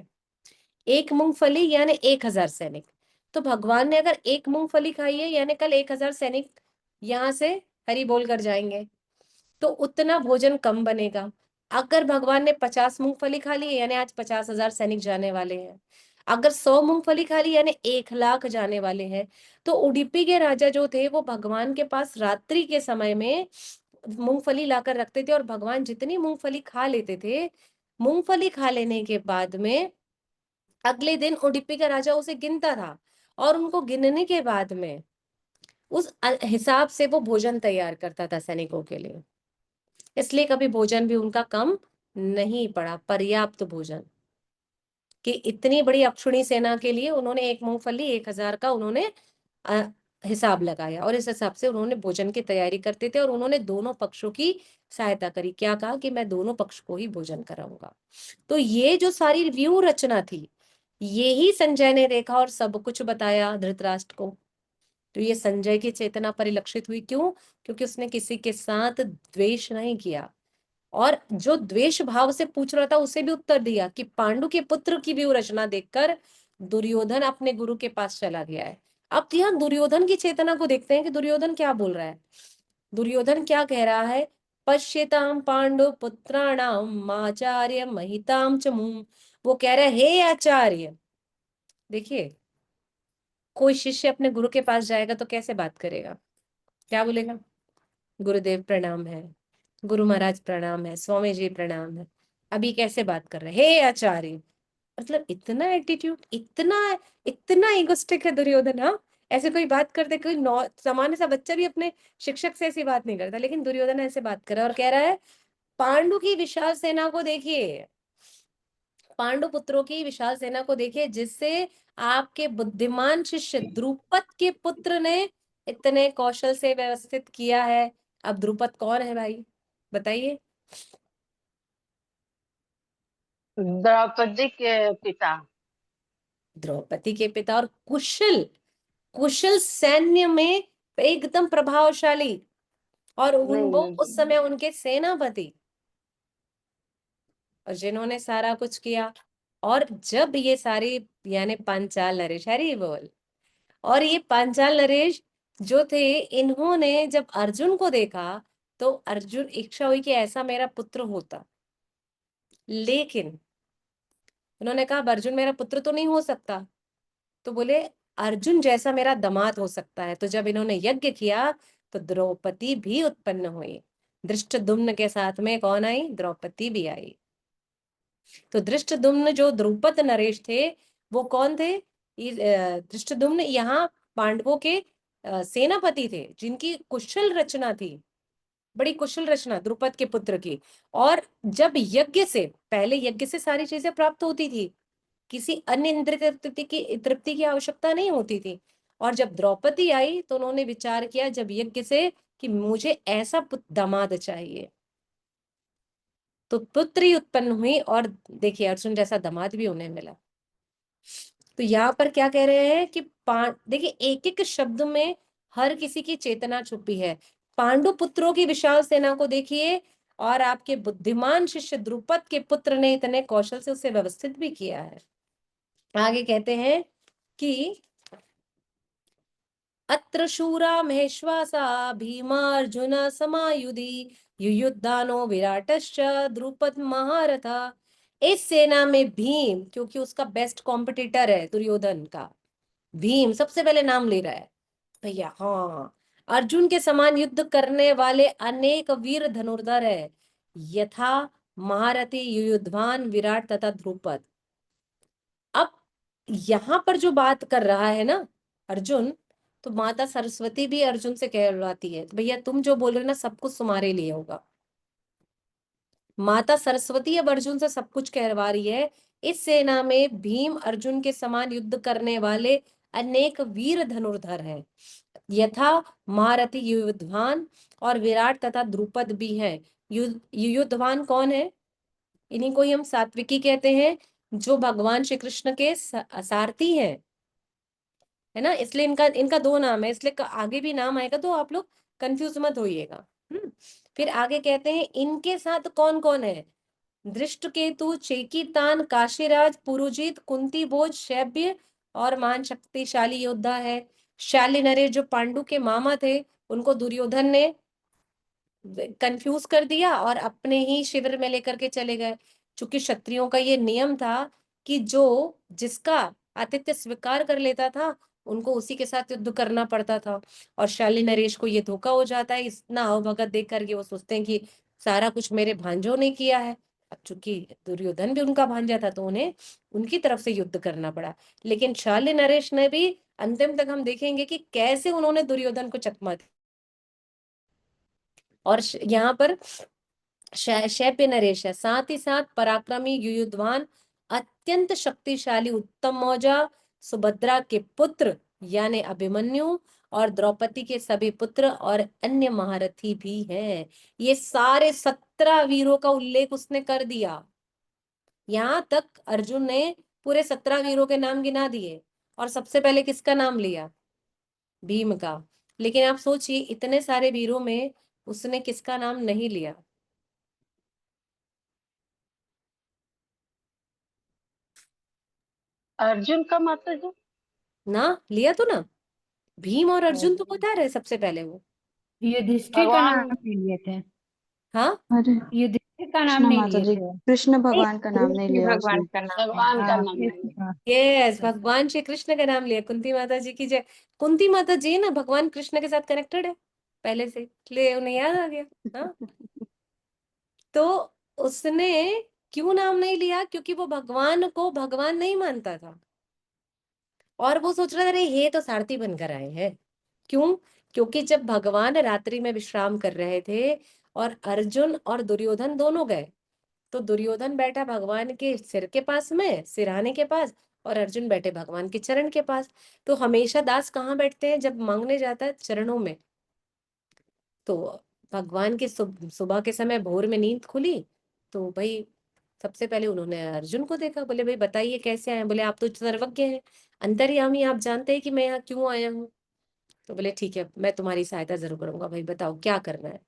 एक मूंगफली यानी 1000 सैनिक। तो भगवान ने अगर एक मूंगफली खाई है यानी कल 1000 सैनिक यहाँ से हरि बोल कर जाएंगे, तो उतना भोजन कम बनेगा। अगर भगवान ने 50 मूंगफली खा ली यानी आज 50,000 सैनिक जाने वाले हैं। अगर 100 मूंगफली खा ली यानी 1,00,000 जाने वाले हैं। तो उडुपी के राजा जो थे वो भगवान के पास रात्रि के समय में मूंगफली लाकर रखते थे, और भगवान जितनी मूंगफली खा लेते थे, मूंगफली खा लेने के बाद में अगले दिन उडुपी का राजा उसे गिनता था, और उनको गिनने के बाद में उस हिसाब से वो भोजन तैयार करता था सैनिकों के लिए। इसलिए कभी भोजन भी उनका कम नहीं पड़ा, पर्याप्त भोजन। कि इतनी बड़ी अक्षुणी सेना के लिए उन्होंने एक मूंगफली 1000 का उन्होंने अ, हिसाब लगाया, और इस हिसाब से उन्होंने भोजन की तैयारी करते थे, और उन्होंने दोनों पक्षों की सहायता करी। क्या कहा कि मैं दोनों पक्ष को ही भोजन कराऊंगा। तो ये जो सारी व्यू रचना थी, ये ही संजय ने देखा और सब कुछ बताया धृतराष्ट्र को। तो ये संजय की चेतना परिलक्षित हुई, क्यों। क्योंकि उसने किसी के साथ द्वेष नहीं किया, और जो द्वेष भाव से पूछ रहा था उसे भी उत्तर दिया कि पांडु के पुत्र की व्यू रचना देखकर दुर्योधन अपने गुरु के पास चला गया है। अब यहाँ दुर्योधन की चेतना को देखते हैं कि दुर्योधन क्या बोल रहा है। दुर्योधन क्या कह रहा है, पश्यताम पांडु पुत्राणाम आचार्य महिताम च मुम। वो कह रहा है हे आचार्य। देखिए, कोई शिष्य अपने गुरु के पास जाएगा तो कैसे बात करेगा, क्या बोलेगा, गुरुदेव प्रणाम है, गुरु महाराज प्रणाम है, स्वामी जी प्रणाम है। अभी कैसे बात कर रहे हैं, हे आचार्य। मतलब इतना एटीट्यूड, इतना इतना इगोस्टिक है दुर्योधन। हाँ, ऐसे कोई बात करते, कोई सामान्य सा बच्चा भी अपने शिक्षक से ऐसी बात नहीं करता, लेकिन दुर्योधन ऐसे बात कर रहा है और कह रहा है पांडु की विशाल सेना को देखिए, पांडु पुत्रों की विशाल सेना को देखिए, जिससे आपके बुद्धिमान शिष्य द्रुपद के पुत्र ने इतने कौशल से व्यवस्थित किया है। अब द्रुपद कौन है भाई, बताइए। द्रौपदी के पिता। द्रौपदी के पिता, और कुशल कुशल सैन्य में एकदम प्रभावशाली, और वो नहीं, उस समय उनके सेनापति, और जिन्होंने सारा कुछ किया। और जब ये सारी यानी पांचाल नरेश, हरी बोल, और ये पांचाल नरेश जो थे, इन्होंने जब अर्जुन को देखा तो अर्जुन इच्छा हुई कि ऐसा मेरा पुत्र होता, लेकिन उन्होंने कहा अब अर्जुन मेरा पुत्र तो नहीं हो सकता, तो बोले अर्जुन जैसा मेरा दामाद हो सकता है। तो जब इन्होंने यज्ञ किया तो द्रौपदी भी उत्पन्न हुई। धृष्टद्युम्न के साथ में कौन आई? द्रौपदी भी आई। तो धृष्टद्युम्न जो द्रुपद नरेश थे वो कौन थे? धृष्टद्युम्न यहाँ पांडवों के सेनापति थे, जिनकी कुशल रचना थी, बड़ी कुशल रचना द्रुपद के पुत्र की। और जब यज्ञ से पहले, यज्ञ से सारी चीजें प्राप्त होती थी, किसी अन्य इंद्रिय तृप्ति की आवश्यकता नहीं होती थी। और जब द्रौपदी आई तो उन्होंने विचार किया जब यज्ञ से कि मुझे ऐसा दामाद चाहिए, तो पुत्री उत्पन्न हुई। और देखिए अर्जुन जैसा दामाद भी उन्हें मिला। तो यहाँ पर क्या कह रहे हैं कि देखिए एक एक शब्द में हर किसी की चेतना छुपी है। पांडु पुत्रों की विशाल सेना को देखिए, और आपके बुद्धिमान शिष्य द्रुपद के पुत्र ने इतने कौशल से उसे व्यवस्थित भी किया है। आगे कहते हैं कि अत्र शूरा महेश्वासा भीमार्जुन समायुधि युयुद्धानो विराटश्च द्रुपद महारथा। इस सेना में भीम, क्योंकि उसका बेस्ट कॉम्पिटिटर है दुर्योधन का, भीम सबसे पहले नाम ले रहा है भैया। हाँ, अर्जुन के समान युद्ध करने वाले अनेक वीर धनुर्धर है, यथा महारथी युयुध्वान विराट तथा द्रुपद। अब यहाँ पर जो बात कर रहा है ना अर्जुन, तो माता सरस्वती भी अर्जुन से कहलाती है, भैया तुम जो बोल रहे हो ना सब कुछ तुम्हारे लिए होगा। माता सरस्वती अब अर्जुन से सब कुछ कहवा रही है। इस सेना में भीम अर्जुन के समान युद्ध करने वाले अनेक वीर धनुर्धर हैं, यथा महारथी युयुध्वान और विराट तथा द्रुपद भी हैं। युयुध्वान कौन है? इन्हीं को ही हम सात्विकी कहते हैं, जो भगवान श्री कृष्ण के सारथी हैं, है ना। इसलिए इनका इनका दो नाम है, इसलिए आगे भी नाम आएगा तो आप लोग कंफ्यूज मत होइएगा। फिर आगे कहते हैं इनके साथ कौन कौन है? दृष्टकेतु, चेकितान, काशीराज, पुरुजित, कुंती भोज, शैब्य और महान शक्तिशाली योद्धा है। शाली नरेश जो पांडु के मामा थे, उनको दुर्योधन ने कंफ्यूज कर दिया और अपने ही शिविर में लेकर के चले गए। चूंकि क्षत्रियों का ये नियम था कि जो जिसका आतिथ्य स्वीकार कर लेता था उनको उसी के साथ युद्ध करना पड़ता था। और शाली नरेश को ये धोखा हो जाता है, इतना अवभगत देख करके वो सोचते हैं कि सारा कुछ मेरे भांजों ने किया है। अब चूंकि दुर्योधन भी उनका भांजा था तो उन्हें उनकी तरफ से युद्ध करना पड़ा। लेकिन शाली नरेश ने भी अंतिम तक हम देखेंगे कि कैसे उन्होंने दुर्योधन को चकमा दिया। और यहाँ पर शैप्य नरेश है, साथ ही साथ पराक्रमी युयुध्वान, अत्यंत शक्तिशाली उत्तम मौजा, सुभद्रा के पुत्र यानी अभिमन्यु और द्रौपदी के सभी पुत्र और अन्य महारथी भी हैं। ये सारे 17 वीरों का उल्लेख उसने कर दिया। यहाँ तक अर्जुन ने पूरे 17 वीरों के नाम गिना दिए, और सबसे पहले किसका नाम लिया? भीम का। लेकिन आप सोचिए इतने सारे वीरों में उसने किसका नाम नहीं लिया? अर्जुन का माता जी? ना लिया तो ना, भीम और अर्जुन तो बता रहे सबसे पहले वो। युधिष्ठिर का भगवान नाम नहीं लिए थे, हाँ, अरे युधिष्ठिर का नाम कृष्ण नहीं माता लिए जी, थे। कृष्ण भगवान का नाम नहीं कृष्ण लिया भगवान उसने। का नाम भगवान का हाँ, नाम नहीं। हाँ, यस, भगवान श्री कृष्ण का नाम लिया। कुंती माता जी की जय। कुंती माता जी ना भगवान कृष्ण के साथ कनेक्टेड है पहले से, ले उन्हें याद आ गया। हाँ, तो उसने क्यों नाम नहीं लिया? क्योंकि वो भगवान को भगवान नहीं मानता था, और वो सोच रहा था अरे ये तो सारथी बनकर आए हैं। क्यों? क्योंकि जब भगवान रात्रि में विश्राम कर रहे थे और अर्जुन और दुर्योधन दोनों गए, तो दुर्योधन बैठा भगवान के सिर के पास में, सिरहाने के पास, और अर्जुन बैठे भगवान के चरण के पास। तो हमेशा दास कहाँ बैठते हैं जब मांगने जाता है? चरणों में। तो भगवान की सुबह के समय भोर में नींद खुली, तो भाई सबसे पहले उन्होंने अर्जुन को देखा। बोले भाई बताइए कैसे आए? बोले आप तो सर्वज्ञ हैं, अंतर्यामी, आप जानते हैं कि मैं यहाँ क्यों आया हूँ। तो बोले ठीक है मैं तुम्हारी सहायता जरूर करूंगा, भाई बताओ क्या करना है।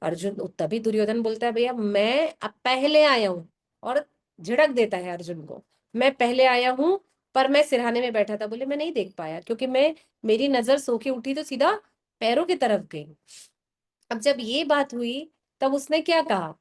अर्जुन, तभी दुर्योधन बोलता है भैया मैं अब पहले आया हूँ, और झिड़क देता है अर्जुन को, मैं पहले आया हूँ पर मैं सिरहाने में बैठा था। बोले मैं नहीं देख पाया क्योंकि मेरी नजर सो के उठी तो सीधा पैरों की तरफ गई। अब जब ये बात हुई तब उसने क्या कहा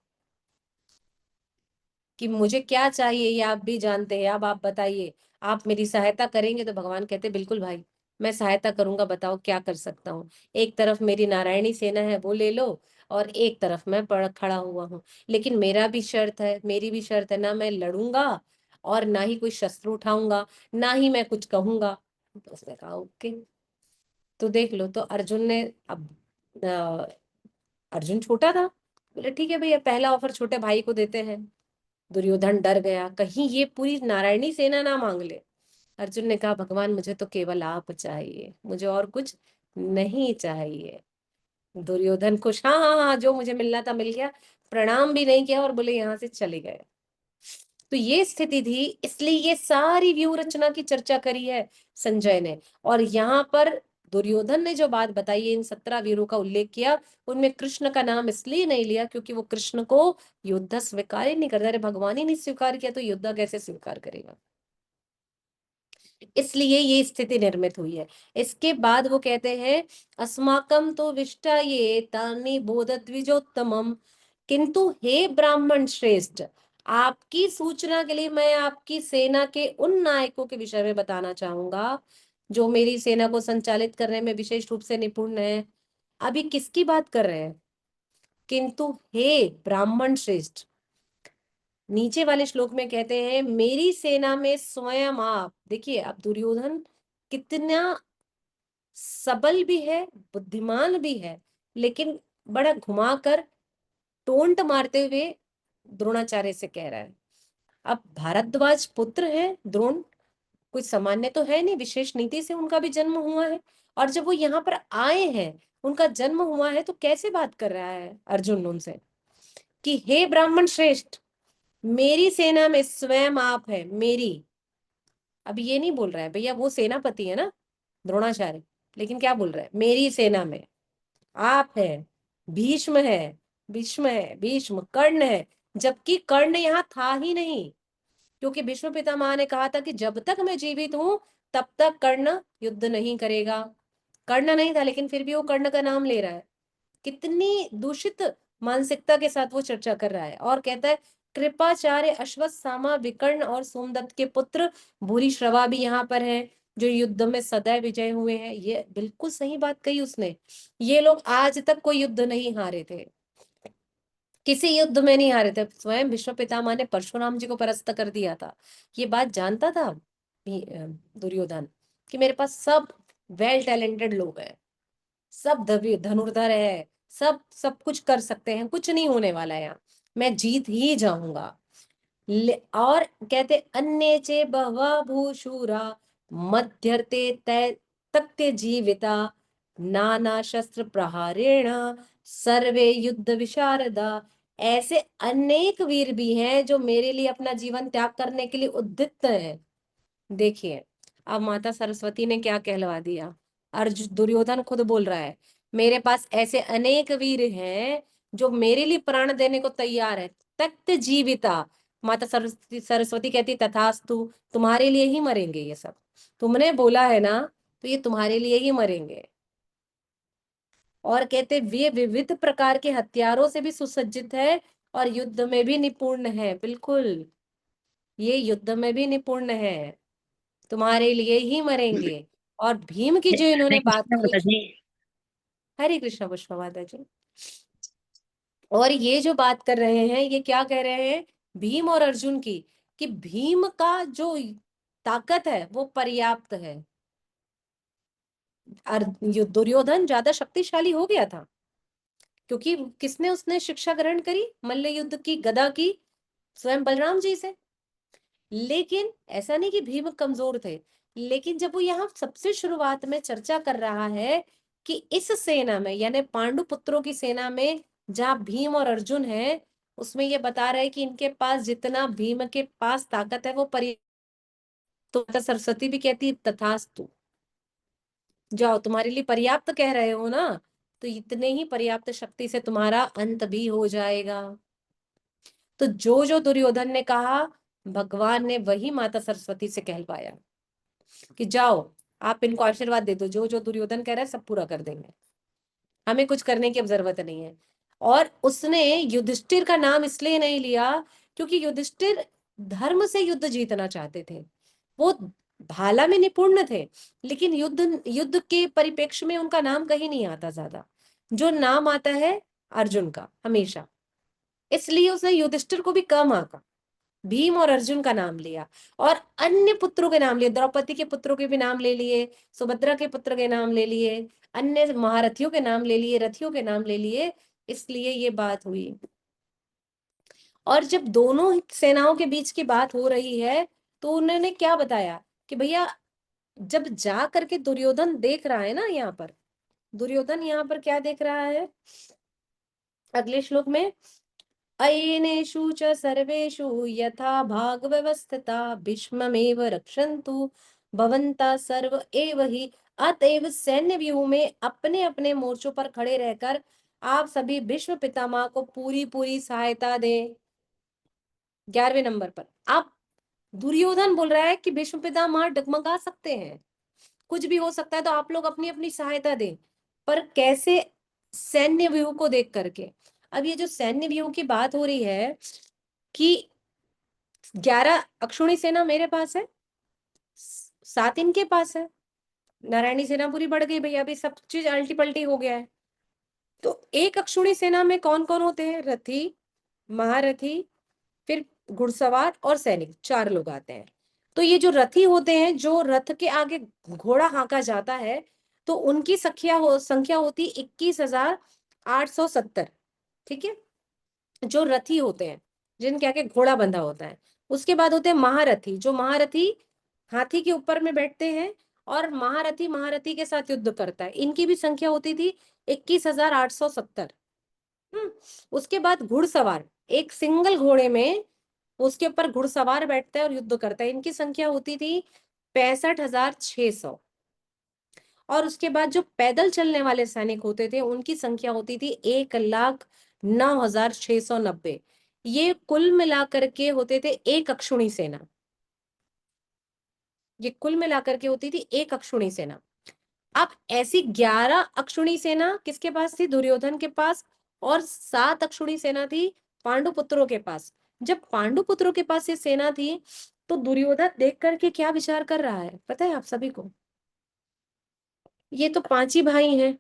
कि मुझे क्या चाहिए ये आप भी जानते हैं, अब आप बताइए, आप मेरी सहायता करेंगे? तो भगवान कहते बिल्कुल भाई, मैं सहायता करूंगा, बताओ क्या कर सकता हूँ। एक तरफ मेरी नारायणी सेना है वो ले लो, और एक तरफ मैं पड़ खड़ा हुआ हूँ, लेकिन मेरा भी शर्त है, मेरी भी शर्त है, ना मैं लड़ूंगा और ना ही कोई शस्त्र उठाऊंगा, ना ही मैं कुछ कहूंगा। तो उसने कहा ओके। तो देख लो, तो अर्जुन ने अब अर्जुन छोटा था, बोले ठीक है भैया, पहला ऑफर छोटे भाई को देते हैं। दुर्योधन डर गया कहीं ये पूरी नारायणी सेना ना मांग ले। अर्जुन ने कहा भगवान मुझे तो केवल आप चाहिए, मुझे और कुछ नहीं चाहिए। दुर्योधन खुश, हाँ हाँ हाँ, जो मुझे मिलना था मिल गया, प्रणाम भी नहीं किया और बोले यहाँ से चले गए। तो ये स्थिति थी, इसलिए ये सारी व्यूह रचना की चर्चा करी है संजय ने। और यहाँ पर दुर्योधन ने जो बात बताई है, इन 17 वीरों का उल्लेख किया, उनमें कृष्ण का नाम इसलिए नहीं लिया क्योंकि वो कृष्ण को युद्ध स्वीकार ही नहीं करता। अरे भगवान ही नहीं स्वीकार किया तो युद्ध कैसे स्वीकार करेगा? इसलिए ये स्थिति निर्मित हुई है। इसके बाद वो कहते हैं अस्माकम तो विष्टा ये तानि बोधद्विजोत्तमम, किंतु हे ब्राह्मण श्रेष्ठ, आपकी सूचना के लिए मैं आपकी सेना के उन नायकों के विषय में बताना चाहूंगा जो मेरी सेना को संचालित करने में विशेष रूप से निपुण है। अभी किसकी बात कर रहे हैं? किंतु हे ब्राह्मण श्रेष्ठ। नीचे वाले श्लोक में कहते हैं मेरी सेना में स्वयं आप, देखिए अब दुर्योधन कितना सबल भी है, बुद्धिमान भी है, लेकिन बड़ा घुमाकर टोंट मारते हुए द्रोणाचार्य से कह रहा है। अब भारद्वाज पुत्र है द्रोण, कोई सामान्य तो है नहीं, विशेष नीति से उनका भी जन्म हुआ है, और जब वो यहाँ पर आए हैं, उनका जन्म हुआ है, तो कैसे बात कर रहा है अर्जुन उनसे कि हे ब्राह्मण श्रेष्ठ, मेरी सेना में स्वयं आप है मेरी। अब ये नहीं बोल रहा है भैया, वो सेनापति है ना द्रोणाचार्य, लेकिन क्या बोल रहा है? मेरी सेना में आप है, भीष्म है, भीष्म है, भीष्म कर्ण है, जबकि कर्ण यहाँ था ही नहीं, क्योंकि भीष्म पितामह ने कहा था कि जब तक मैं जीवित हूं तब तक कर्ण युद्ध नहीं करेगा। कर्ण नहीं था, लेकिन फिर भी वो कर्ण का नाम ले रहा है। कितनी दूषित मानसिकता के साथ वो चर्चा कर रहा है। और कहता है कृपाचार्य अश्वत्थामा विकर्ण और सोमदत्त के पुत्र भूरिश्रवा भी यहाँ पर हैं, जो युद्ध में सदैव विजय हुए हैं। ये बिल्कुल सही बात कही उसने। ये लोग आज तक कोई युद्ध नहीं हारे थे, किसी युद्ध में नहीं हारे थे। स्वयं भीष्म पितामह ने परशुराम जी को परास्त कर दिया था। ये बात जानता था दुर्योधन कि मेरे पास सब वेल टैलेंटेड लोग हैं, सब धनुर्धर है, सब सब कुछ कर सकते हैं, कुछ नहीं होने वाला है यहाँ, मैं जीत ही जाऊंगा। और कहते अन्य चे बहवा भूशूरा मध्यर्ते तत्य जीविता नाना शस्त्र प्रहारेण सर्वे युद्ध विशारदा। ऐसे अनेक वीर भी हैं जो मेरे लिए अपना जीवन त्याग करने के लिए उद्यत हैं। देखिए अब माता सरस्वती ने क्या कहलवा दिया। अर्जुन दुर्योधन खुद बोल रहा है मेरे पास ऐसे अनेक वीर हैं जो मेरे लिए प्राण देने को तैयार है, तक्त जीविता। माता सरस्वती कहती तथास्तु, तुम्हारे लिए ही मरेंगे ये सब, तुमने बोला है ना, तो ये तुम्हारे लिए ही मरेंगे। और कहते वे विविध प्रकार के हथियारों से भी सुसज्जित है और युद्ध में भी निपुण है। बिल्कुल, ये युद्ध में भी निपुण है, तुम्हारे लिए ही मरेंगे। और भीम की जो इन्होंने बात की, हरे कृष्ण पुष्पमाता जी, और ये जो बात कर रहे हैं, ये क्या कह रहे हैं भीम और अर्जुन की, कि भीम का जो ताकत है वो पर्याप्त है। दुर्योधन ज्यादा शक्तिशाली हो गया था क्योंकि किसने उसने शिक्षा ग्रहण करी मल्ल युद्ध की, गदा की? स्वयं बलराम जी से। लेकिन ऐसा नहीं कि भीम कमजोर थे, लेकिन जब वो यहाँ सबसे शुरुआत में चर्चा कर रहा है कि इस सेना में, यानी पांडु पुत्रों की सेना में जहाँ भीम और अर्जुन है, उसमें ये बता रहा है कि इनके पास जितना भीम के पास ताकत है वो तो माता सरस्वती भी कहती तथास्तु, जाओ, तुम्हारे लिए पर्याप्त कह रहे हो ना, तो इतने ही पर्याप्त शक्ति से तुम्हारा अंत भी हो जाएगा। तो जो जो दुर्योधन ने कहा, भगवान ने वही माता सरस्वती से कहलवाया। कि जाओ आप इनको आशीर्वाद दे दो, जो जो दुर्योधन कह रहा है सब पूरा कर देंगे, हमें कुछ करने की अब जरूरत नहीं है। और उसने युधिष्ठिर का नाम इसलिए नहीं लिया क्योंकि युधिष्ठिर धर्म से युद्ध जीतना चाहते थे, वो भाला में निपुण थे, लेकिन युद्ध युद्ध के परिप्रेक्ष्य में उनका नाम कहीं नहीं आता ज्यादा, जो नाम आता है अर्जुन का हमेशा, इसलिए उसने युधिष्ठिर को भी कम आंका, भीम और अर्जुन का नाम लिया, और अन्य पुत्रों के नाम लिए, द्रौपदी के पुत्रों के भी नाम ले लिए, सुभद्रा के पुत्र के नाम ले लिए, अन्य महारथियों के नाम ले लिए, रथियों के नाम ले लिए, इसलिए ये बात हुई। और जब दोनों सेनाओं के बीच की बात हो रही है तो उन्होंने क्या बताया कि भैया जब जा करके दुर्योधन देख रहा है ना, यहाँ पर दुर्योधन यहाँ पर क्या देख रहा है अगले श्लोक में, अयनेषु च सर्वेषु यथा भाग व्यवस्थिता भीष्ममेव रक्षन्तु भवन्ता सर्व एव हि, अतएव सैन्य व्यूह में अपने अपने मोर्चों पर खड़े रहकर आप सभी भीष्म पितामह को पूरी पूरी सहायता दें। 11वें नंबर पर आप दुर्योधन बोल रहा है कि भीष्म पितामह डगमगा सकते हैं, कुछ भी हो सकता है, तो आप लोग अपनी अपनी सहायता दें, पर कैसे? सैन्य व्यूह को देख करके। अब ये जो सैन्य व्यूह की बात हो रही है कि 11 अक्षौणी सेना मेरे पास है, 7 इनके पास है, नारायणी सेना पूरी बढ़ गई भैया, अभी सब चीज अल्टी पल्टी हो गया है। तो एक अक्षौणी सेना में कौन कौन होते हैं? रथी, महारथी, फिर घुड़सवार और सैनिक, 4 लोग आते हैं। तो ये जो रथी होते हैं, जो रथ के आगे घोड़ा हाँका जाता है, तो उनकी संख्या होती 21,870। ठीक है, जो रथी होते हैं, जिनके आगे घोड़ा बंधा होता है। उसके बाद होते हैं महारथी, जो महारथी हाथी के ऊपर में बैठते हैं और महारथी महारथी के साथ युद्ध करता है, इनकी भी संख्या होती थी 21,870। उसके बाद घुड़सवार, एक सिंगल घोड़े में उसके ऊपर घुड़सवार बैठता है और युद्ध करता है, इनकी संख्या होती थी 65,600। और उसके बाद जो पैदल चलने वाले सैनिक होते थे उनकी संख्या होती थी 1,09,690। ये कुल मिलाकर के होते थे एक अक्षौणी सेना, ये कुल मिलाकर के होती थी एक अक्षौणी सेना। अब ऐसी 11 अक्षौणी सेना किसके पास थी? दुर्योधन के पास, और 7 अक्षौणी सेना थी पांडु पुत्रों के पास। जब पांडु पुत्रों के पास ये सेना थी तो दुर्योधन देख करके क्या विचार कर रहा है पता है आप सभी को? ये तो 5 ही भाई हैं,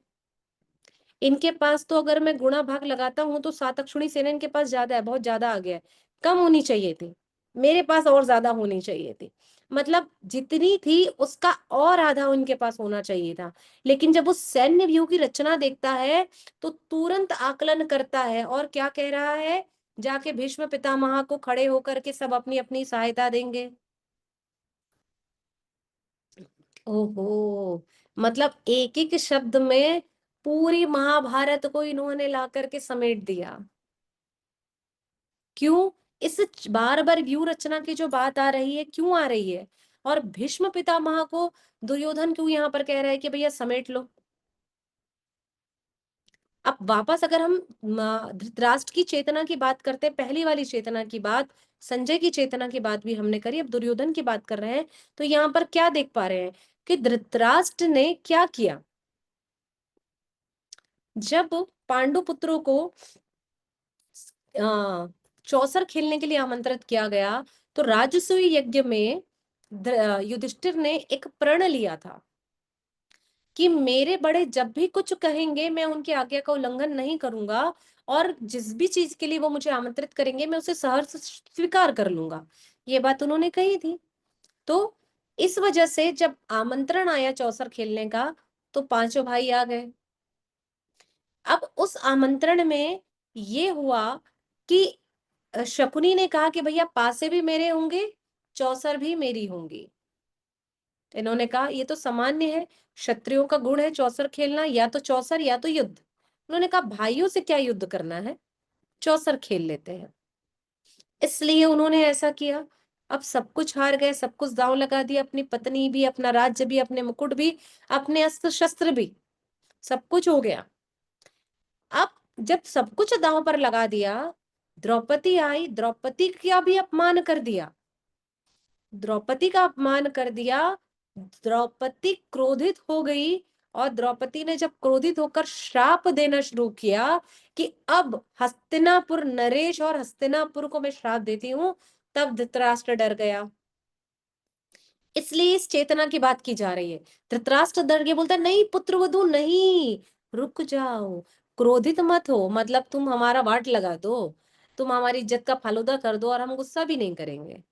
इनके पास तो अगर मैं गुणा भाग लगाता हूं तो 7 अक्षौणी सेना इनके पास ज्यादा है, बहुत ज्यादा आ गया है, कम होनी चाहिए थी, मेरे पास और ज्यादा होनी चाहिए थी, मतलब जितनी थी उसका और आधा उनके पास होना चाहिए था। लेकिन जब वो सैन्य व्यूह की रचना देखता है तो तुरंत आकलन करता है और क्या कह रहा है, जाके भीष्म पितामह को खड़े होकर के सब अपनी अपनी सहायता देंगे। ओहो, मतलब एक एक शब्द में पूरी महाभारत को इन्होंने ला करके समेट दिया। क्यों? इस बार बार व्यू रचना की जो बात आ रही है, क्यों आ रही है? और भीष्म पितामह को दुर्योधन क्यों यहाँ पर कह रहा है कि भैया समेट लो? अब वापस अगर हम धृतराष्ट्र की चेतना की बात करते हैं, पहली वाली चेतना की बात, संजय की चेतना की बात भी हमने करी, अब दुर्योधन की बात कर रहे हैं, तो यहाँ पर क्या देख पा रहे हैं कि धृतराष्ट्र ने क्या किया? जब पांडु पुत्रों को चौसर खेलने के लिए आमंत्रित किया गया तो राजसूय यज्ञ में युधिष्ठिर ने एक प्रण लिया था कि मेरे बड़े जब भी कुछ कहेंगे मैं उनकी आज्ञा का उल्लंघन नहीं करूंगा, और जिस भी चीज के लिए वो मुझे आमंत्रित करेंगे मैं उसे सहर्ष स्वीकार कर लूंगा, ये बात उन्होंने कही थी। तो इस वजह से जब आमंत्रण आया चौसर खेलने का तो 5 भाई आ गए। अब उस आमंत्रण में ये हुआ कि शकुनी ने कहा कि भैया पासे भी मेरे होंगे, चौसर भी मेरी होंगी। इन्होंने कहा ये तो सामान्य है, क्षत्रियों का गुण है चौसर खेलना, या तो चौसर या तो युद्ध। उन्होंने कहा भाइयों से क्या युद्ध करना है, चौसर खेल लेते हैं, इसलिए उन्होंने ऐसा किया। अब सब कुछ हार गए, सब कुछ दांव लगा दिया, अपनी पत्नी भी, अपना राज्य भी, अपने मुकुट भी, अपने अस्त्र शस्त्र भी, सब कुछ हो गया। अब जब सब कुछ दांव पर लगा दिया, द्रौपदी आई, द्रौपदी का भी अपमान कर दिया, द्रौपदी का अपमान कर दिया, द्रौपदी क्रोधित हो गई और द्रौपदी ने जब क्रोधित होकर श्राप देना शुरू किया कि अब हस्तिनापुर नरेश और हस्तिनापुर को मैं श्राप देती हूं, तब धृतराष्ट्र डर गया। इसलिए इस चेतना की बात की जा रही है। धृतराष्ट्र डर गया, बोलता नहीं पुत्रवधू नहीं, रुक जाओ, क्रोधित मत हो, मतलब तुम हमारा वाट लगा दो, तुम हमारी इज्जत का फालूदा कर दो और हम गुस्सा भी नहीं करेंगे।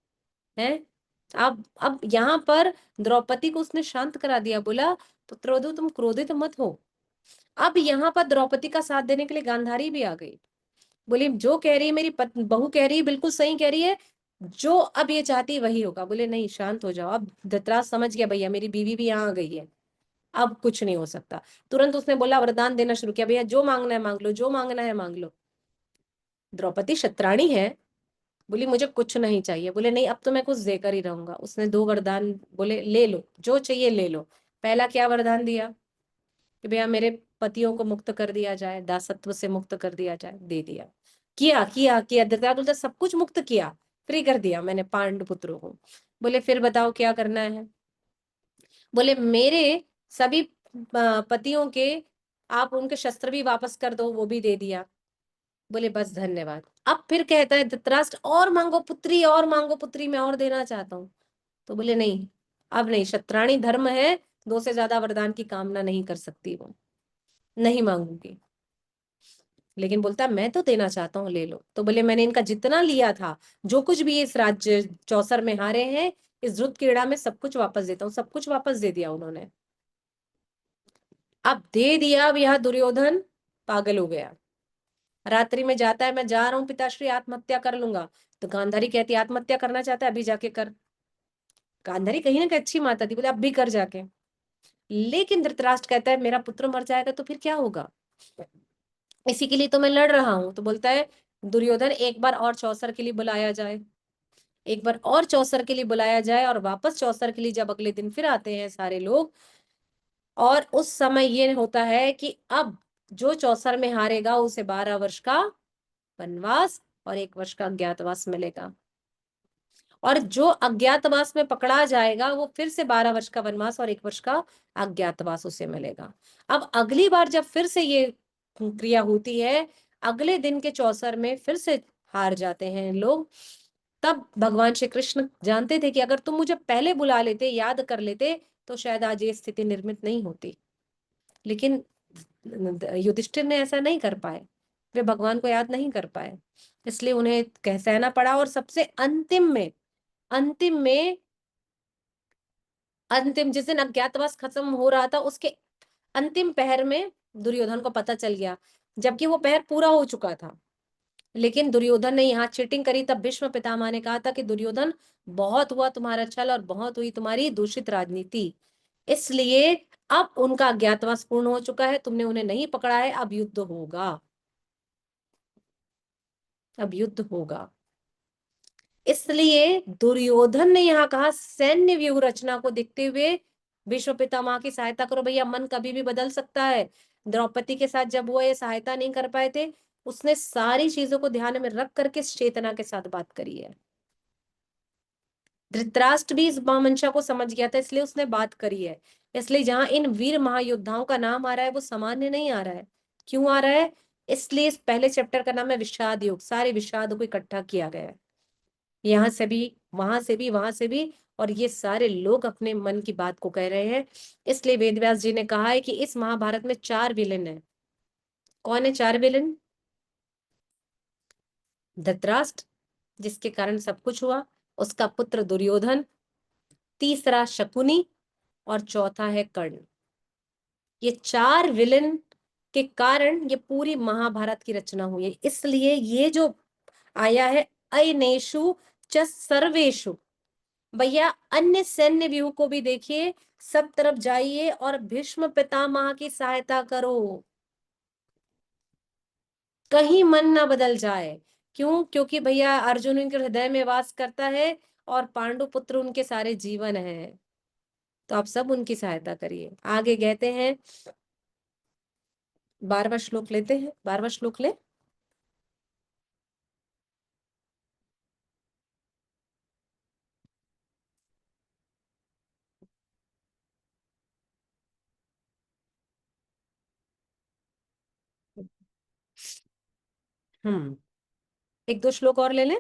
हैं? अब यहाँ पर द्रौपदी को उसने शांत करा दिया, बोला पुत्रवधू तुम क्रोधित मत हो। अब यहाँ पर द्रौपदी का साथ देने के लिए गांधारी भी आ गई, बोली जो कह रही है मेरी बहू कह रही है बिल्कुल सही कह रही है, जो अब ये चाहती है वही होगा। बोले नहीं शांत हो जाओ। अब धृतराष्ट्र समझ गया भैया मेरी बीवी भी यहाँ आ गई है, अब कुछ नहीं हो सकता। तुरंत उसने बोला वरदान देना शुरू किया, भैया जो मांगना है मांग लो, जो मांगना है मांग लो। द्रौपदी शतरानी है, बोली मुझे कुछ नहीं चाहिए। बोले नहीं अब तो मैं कुछ देकर ही रहूंगा। उसने 2 वरदान बोले ले लो जो चाहिए ले लो। पहला क्या वरदान दिया कि भैया मेरे पतियों को मुक्त कर दिया जाए, दासत्व से मुक्त कर दिया जाए, दे दिया। किया किया किया, धृतराष्ट्र बोलता सब कुछ मुक्त किया, फ्री कर दिया मैंने पांडु पुत्रों को। बोले फिर बताओ क्या करना है। बोले मेरे सभी पतियों के आप उनके शस्त्र भी वापस कर दो, वो भी दे दिया। बोले बस धन्यवाद। अब फिर कहता है धृतराष्ट्र और मांगो पुत्री, और मांगो पुत्री, मैं और देना चाहता हूँ। तो बोले नहीं अब नहीं, शत्राणी धर्म है, 2 से ज्यादा वरदान की कामना नहीं कर सकती, वो नहीं मांगूंगी। लेकिन बोलता मैं तो देना चाहता हूँ, ले लो। तो बोले मैंने इनका जितना लिया था, जो कुछ भी इस राज्य चौसर में हारे हैं, इस ध्रुत क्रीड़ा में सब कुछ वापस देता हूँ। सब कुछ वापस दे दिया उन्होंने। अब दे दिया। अब यह दुर्योधन पागल हो गया, रात्रि में जाता है मैं जा रहा हूँ पिताश्री आत्महत्या कर लूंगा। तो गांधारी कहती आत्महत्या करना चाहता है अभी जाके कर। गांधारी कहीं ना कहीं अच्छी माता थी, बोले अब भी कर जाके। लेकिन धृतराष्ट्र कहता है मेरा पुत्र मर जाएगा तो फिर क्या होगा, इसी के लिए तो मैं लड़ रहा हूं। तो बोलता है दुर्योधन एक बार और चौसर के लिए बुलाया जाए, एक बार और चौसर के लिए बुलाया जाए। और वापस चौसर के लिए जब अगले दिन फिर आते हैं सारे लोग, और उस समय ये होता है कि अब जो चौसर में हारेगा उसे 12 वर्ष का वनवास और 1 वर्ष का अज्ञातवास मिलेगा, और जो अज्ञातवास में पकड़ा जाएगा वो फिर से 12 वर्ष का वनवास और 1 वर्ष का अज्ञातवास उसे मिलेगा। अब अगली बार जब फिर से ये क्रिया होती है, अगले दिन के चौसर में फिर से हार जाते हैं लोग। तब भगवान श्री कृष्ण जानते थे कि अगर तुम मुझे पहले बुला लेते, याद कर लेते, तो शायद आज ये स्थिति निर्मित नहीं होती। लेकिन युधिष्ठिर ने ऐसा नहीं कर पाए, वे भगवान को याद नहीं कर पाए, इसलिए उन्हें कह सहना पड़ा। और सबसे अंतिम जिस दिन अज्ञातवास खत्म हो रहा था, उसके अंतिम पहर में दुर्योधन को पता चल गया, जबकि वो पहर पूरा हो चुका था। लेकिन दुर्योधन ने यहाँ चीटिंग करी। तब भीष्म पितामह ने कहा था कि दुर्योधन बहुत हुआ तुम्हारा छल और बहुत हुई तुम्हारी दूषित राजनीति, इसलिए अब उनका अज्ञातवास पूर्ण हो चुका है, तुमने उन्हें नहीं पकड़ा है, अब युद्ध होगा, अब युद्ध होगा। इसलिए दुर्योधन ने यहाँ कहा सैन्य व्यूह रचना को देखते हुए भीष्म पितामह की सहायता करो। भैया मन कभी भी बदल सकता है। द्रौपदी के साथ जब वो ये सहायता नहीं कर पाए थे, उसने सारी चीजों को ध्यान में रख करके चेतना के साथ बात करी है। धृतराष्ट्र भी इस मंशा को समझ गया था, इसलिए उसने बात करी है। इसलिए जहां इन वीर महायोद्धाओं का नाम आ रहा है वो सामान्य नहीं आ रहा है। क्यों आ रहा है? इसलिए इस पहले चैप्टर का नाम है विषाद योग। सारे विषाद को इकट्ठा किया गया है, यहाँ से भी, वहां से भी, वहां से भी, और ये सारे लोग अपने मन की बात को कह रहे हैं। इसलिए वेदव्यास जी ने कहा है कि इस महाभारत में 4 विलेन है। कौन है 4 विलेन? धृतराष्ट्र, जिसके कारण सब कुछ हुआ, उसका पुत्र दुर्योधन, तीसरा शकुनी, और चौथा है कर्ण। ये 4 विलेन के कारण ये पूरी महाभारत की रचना हुई है। इसलिए ये जो आया है अयनेषु च सर्वेषु, भैया अन्य सैन्य व्यूह को भी देखिए, सब तरफ जाइए और भीष्म पितामह की सहायता करो, कहीं मन ना बदल जाए। क्यों? क्योंकि भैया अर्जुन उनके हृदय में वास करता है और पांडु पुत्र उनके सारे जीवन है। तो आप सब उनकी सहायता करिए। आगे कहते हैं, 12वां श्लोक लेते हैं। 12वां श्लोक ले। एक दो श्लोक और ले लें।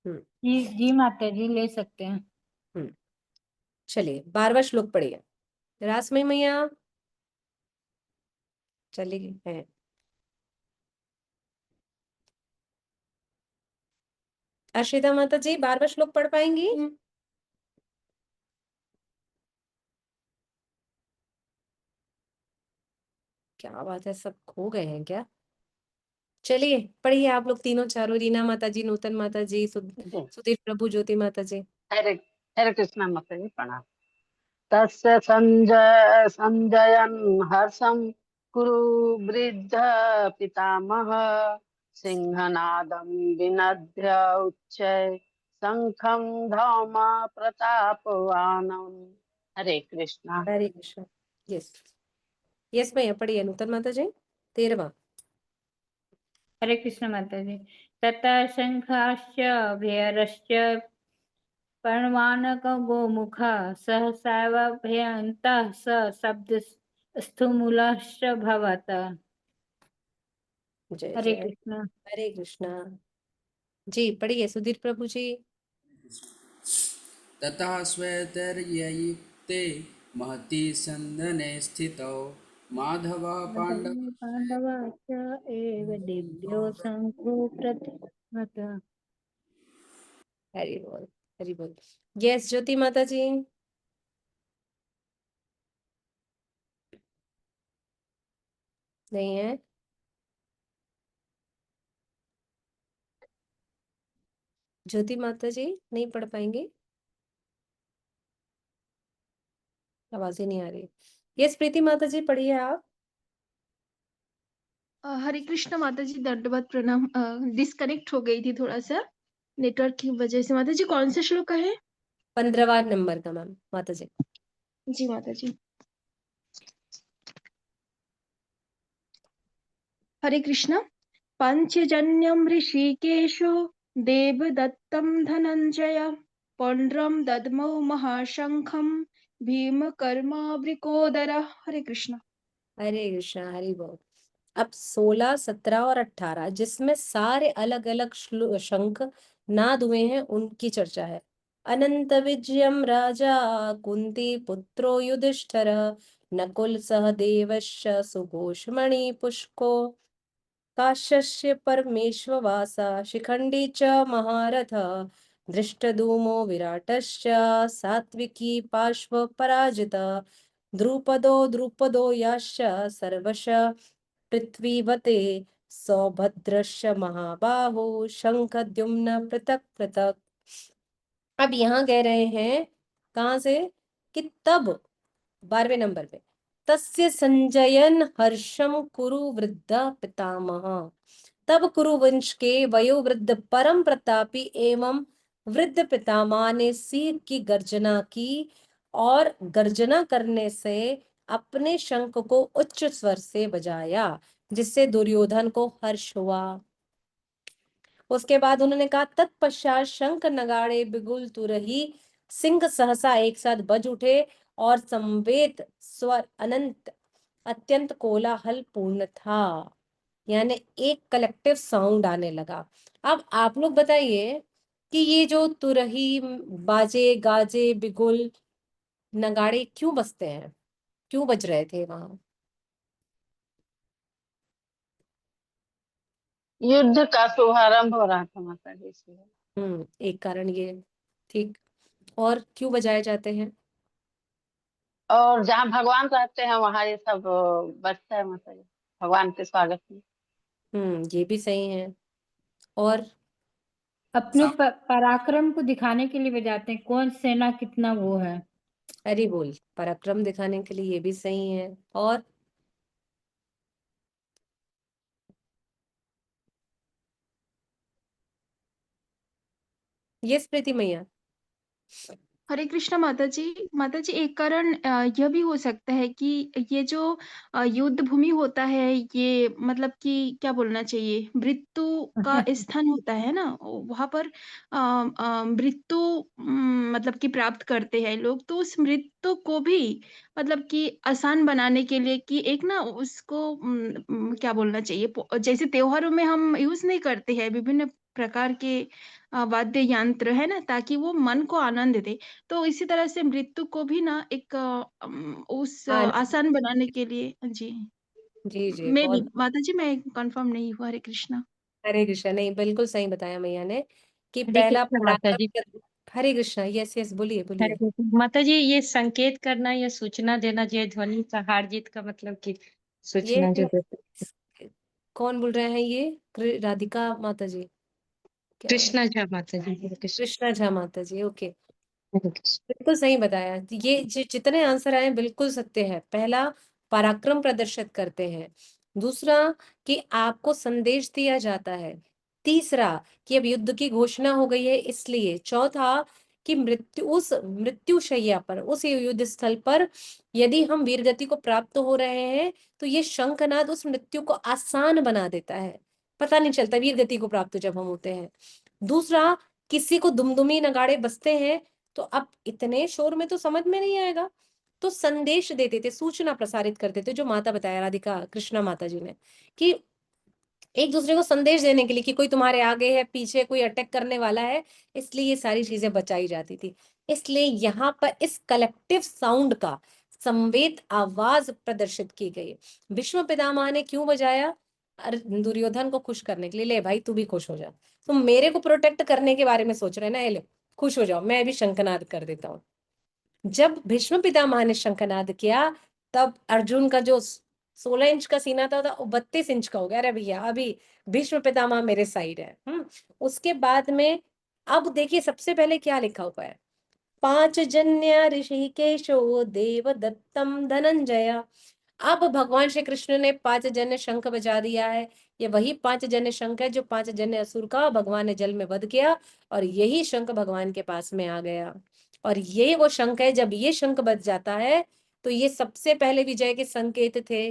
हम्म जी जी माता जी, ले सकते हैं। हम्म चलिए 12वां श्लोक पढ़िए। रासमई मैया चली गई है। अर्शिता माता जी 12वां श्लोक पढ़ पाएंगी? क्या बात है, सब खो गए हैं क्या? चलिए पढ़िए आप लोग तीनों चारों, रीना माता जी, नूतन माता जी, जी। सुधीर प्रभु, ज्योति माता जी। हरे हरे कृष्णा माता जी, प्रणाम। तस्य संजयन् हर्षं कुरु वृद्ध पितामह सिंहनादं विनद्य उच्चै शंखं धौमा प्रतापवानम्। हरे कृष्णा। हरे कृष्ण। यस यस भैया पढ़िए नूतन माता जी 13वां। हरे कृष्ण माता जी। ततः शंखाश्च भैरश्च पर्णवानक गोमुख सहसैव भयन्तः स शब्द स्थूमूलश्च भवत। जय हरे जय कृष्ण। हरे कृष्णा। जी पढ़िए सुधीर प्रभु जी। ततः श्वेतैर्युक्ते महति सन्दने स्थितौ माधवः पाण्डव पाण्डवाश्च एव दिव्यो शङ्खो प्रतिमत। हरि बोल हरि बोल। यस ज्योति माता जी। नहीं है? ज्योति माता जी नहीं पढ़ पाएंगे, आवाज ही नहीं आ रही। यस प्रीति माता जी पढ़िए आप। हरे कृष्ण माता जी, दंडवत प्रणाम। डिस्कनेक्ट हो गई थी थोड़ा सा नेटवर्क की वजह से। माता जी कौन सा श्लोक का है? 15वां नंबर का मैम माता जी। जी माता जी। हरे कृष्ण। पंचजन्यम ऋषिकेशो देवदत्तं धनंजय पौंड्रम दद्मौ महाशंखम भीम कर्मावृकोदर। हरे कृष्ण। हरे कृष्णा हरि बोल। अब 16, 17 और 18 जिसमें सारे अलग अलग शंख नाद हुए हैं उनकी चर्चा है। अनंत विजयम राजा कुंती पुत्रो युधिष्ठिर नकुल सहदेवश्च सुघोषमणि पुष्को काश्यस्य परमेश्ववासा शिखंडी च महारथ धृष्टधूमो विराटश्च सात्विकी पार्श्वपराजिता द्रुपदो याश्च सर्वश पृथ्वीवते सौभद्रश्च महाबाहो शंखद्युम्न पृथक पृथक। अब यहाँ कह रहे हैं कहाँ से कि तब 12वें नंबर पे तस्य संजयन हर्षम कुरु वृद्ध पितामह। तब कुरुवंश के वयोवृद्ध परम प्रतापी एवं वृद्ध पितामह ने सिंह की गर्जना की और गर्जना करने से अपने शंख को उच्च स्वर से बजाया जिससे दुर्योधन को हर्ष हुआ। उसके बाद उन्होंने कहा तत्पश्चात शंख नगाड़े बिगुल तुरही सिंह सहसा एक साथ बज उठे और संवेद स्वर अनंत अत्यंत कोलाहल पूर्ण था, यानी एक कलेक्टिव साउंड आने लगा। अब आप लोग बताइए कि ये जो तुरही बाजे गाजे बिगुल नगाड़े क्यों बजते हैं, क्यों बज रहे थे वहां? युद्ध का शुभारंभ हो रहा था माता जी, इसलिए। एक कारण ये, ठीक, और क्यों बजाए जाते हैं? और जहाँ भगवान रहते हैं वहां ये सब बचता है माता जी, भगवान के स्वागत में। ये भी सही है। और अपने पराक्रम को दिखाने के लिए बजाते हैं, कौन सेना कितना वो है। अरे बोल पराक्रम दिखाने के लिए, ये भी सही है। और ये स्मृति मैया हरे कृष्णा माता जी एक कारण यह भी हो सकता है कि ये जो युद्ध भूमि होता है ये मतलब कि क्या बोलना चाहिए मृत्यु का स्थान होता है ना वहां पर मृत्यु मतलब कि प्राप्त करते हैं लोग तो उस मृत्यु को भी मतलब कि आसान बनाने के लिए कि एक ना उसको क्या बोलना चाहिए जैसे त्योहारों में हम यूज नहीं करते हैं विभिन्न प्रकार के वाद्य यंत्र है ना ताकि वो मन को आनंद दे तो इसी तरह से मृत्यु को भी ना एक उस हाँ आसान बनाने के लिए जी जी जी, मे भी बहुत माता जी मैं कंफर्म नहीं हुआ हरे कृष्णा हरे कृष्णा, नहीं बिल्कुल सही बताया मैया ने कि हरे पहला कृष्ण माता पराक्रम जी। हरे कृष्णा, यस यस, बोलिए हरे बोलिए। कृष्ण माता जी, ये संकेत करना या सूचना देना, ये ध्वनि का हार जीत का मतलब कि ये सूचना जो देते। कौन बोल रहे हैं ये? राधिका माता जी क्या? कृष्णा झा माता जी। हरे कृष्ण। कृष्णा झा माता जी, ओके। हरे कृष्ण। बिल्कुल सही बताया। ये जितने आंसर आए बिल्कुल सत्य है। पहला, पराक्रम प्रदर्शित करते हैं। दूसरा, कि आपको संदेश दिया जाता है। तीसरा, कि अब युद्ध की घोषणा हो गई है इसलिए। चौथा, कि मृत्यु शैया पर, उस युद्ध स्थल पर यदि हम वीरगति को प्राप्त हो रहे हैं तो ये शंखनाद उस मृत्यु को आसान बना देता है, पता नहीं चलता वीरगति को प्राप्त जब हम होते हैं। दूसरा, किसी को दुमदुमी नगाड़े बजते हैं तो अब इतने शोर में तो समझ में नहीं आएगा, तो संदेश देते थे, सूचना प्रसारित करते थे, जो माता बताया राधिका कृष्णा माता जी ने, कि एक दूसरे को संदेश देने के लिए कि कोई तुम्हारे आगे है, पीछे कोई अटैक करने वाला है, इसलिए ये सारी चीजें बचाई जाती थी। इसलिए यहाँ पर इस कलेक्टिव साउंड का संवेद आवाज प्रदर्शित की गई। भीष्म पितामह ने क्यों बजाया? दुर्योधन को खुश करने के लिए, ले भाई तू भी खुश हो जा, तुम मेरे को प्रोटेक्ट करने के बारे में सोच रहे हैं ना, ये ले खुश हो जाओ, मैं भी शंखनाद कर देता हूँ। जब भीष्म पितामह ने शंखनाद किया तब अर्जुन का जो 16 इंच का सीना था वो 32 इंच का हो गया। अरे भैया अभी भीष्म पितामह मेरे साइड है। उसके बाद में अब देखिए सबसे पहले क्या लिखा हुआ है, 5 जन्य ऋषिकेशो देव दत्तम धनंजय। अब भगवान श्री कृष्ण ने 5 जन्य शंख बजा दिया है। ये वही 5 जन्य शंख है जो 5 जन्य असुर का भगवान ने जल में वध किया, और यही शंख भगवान के पास में आ गया। और ये वो शंख है, जब ये शंख बज जाता है तो ये सबसे पहले विजय के संकेत थे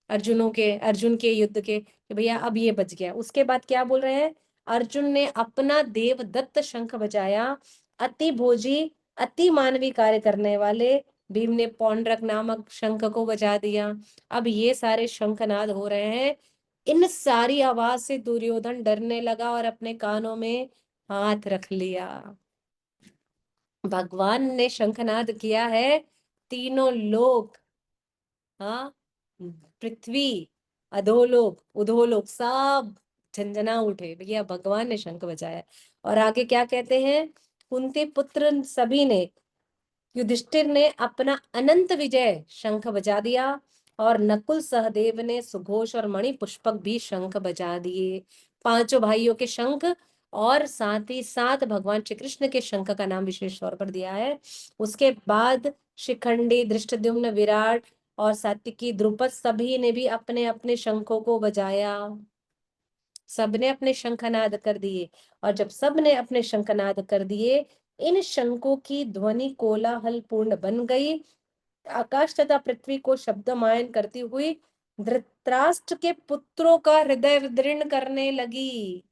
अर्जुन के युद्ध के, कि भैया अब ये बच गया। उसके बाद क्या बोल रहे हैं, अर्जुन ने अपना देवदत्त शंख बजाया, अति भोजी अति मानवी कार्य करने वाले भीम ने पौंड्रक नामक शंख को बजा दिया। अब ये सारे शंखनाद हो रहे हैं। इन सारी आवाज से दुर्योधन डरने लगा और अपने कानों में हाथ रख लिया। भगवान ने शंखनाद किया है, तीनों लोक, हाँ, पृथ्वी, अधोलोक उधोलोक सब झंझना उठे, भैया भगवान ने शंख बजाया। और आगे क्या कहते हैं, कुंती पुत्र सभी ने, युधिष्ठिर ने अपना अनंत विजय शंख बजा दिया, और नकुल सहदेव ने सुघोष और मणि पुष्पक भी शंख बजा दिए। पांचों भाइयों के शंख, और साथ ही साथ भगवान श्री कृष्ण के शंख का नाम विशेष तौर पर दिया है। उसके बाद शिखंडी, धृष्टद्युम्न, विराट और सात्विकी, द्रुपद सभी ने भी अपने अपने शंखों को बजाया। सबने अपने शंखनाद कर दिए, और जब सबने अपने शंखनाद कर दिए, इन शंखों की ध्वनि कोलाहल पूर्ण बन गई, आकाश तथा पृथ्वी को शब्दमयन करती हुई धृतराष्ट्र के पुत्रों का हृदय विदीर्ण करने लगी।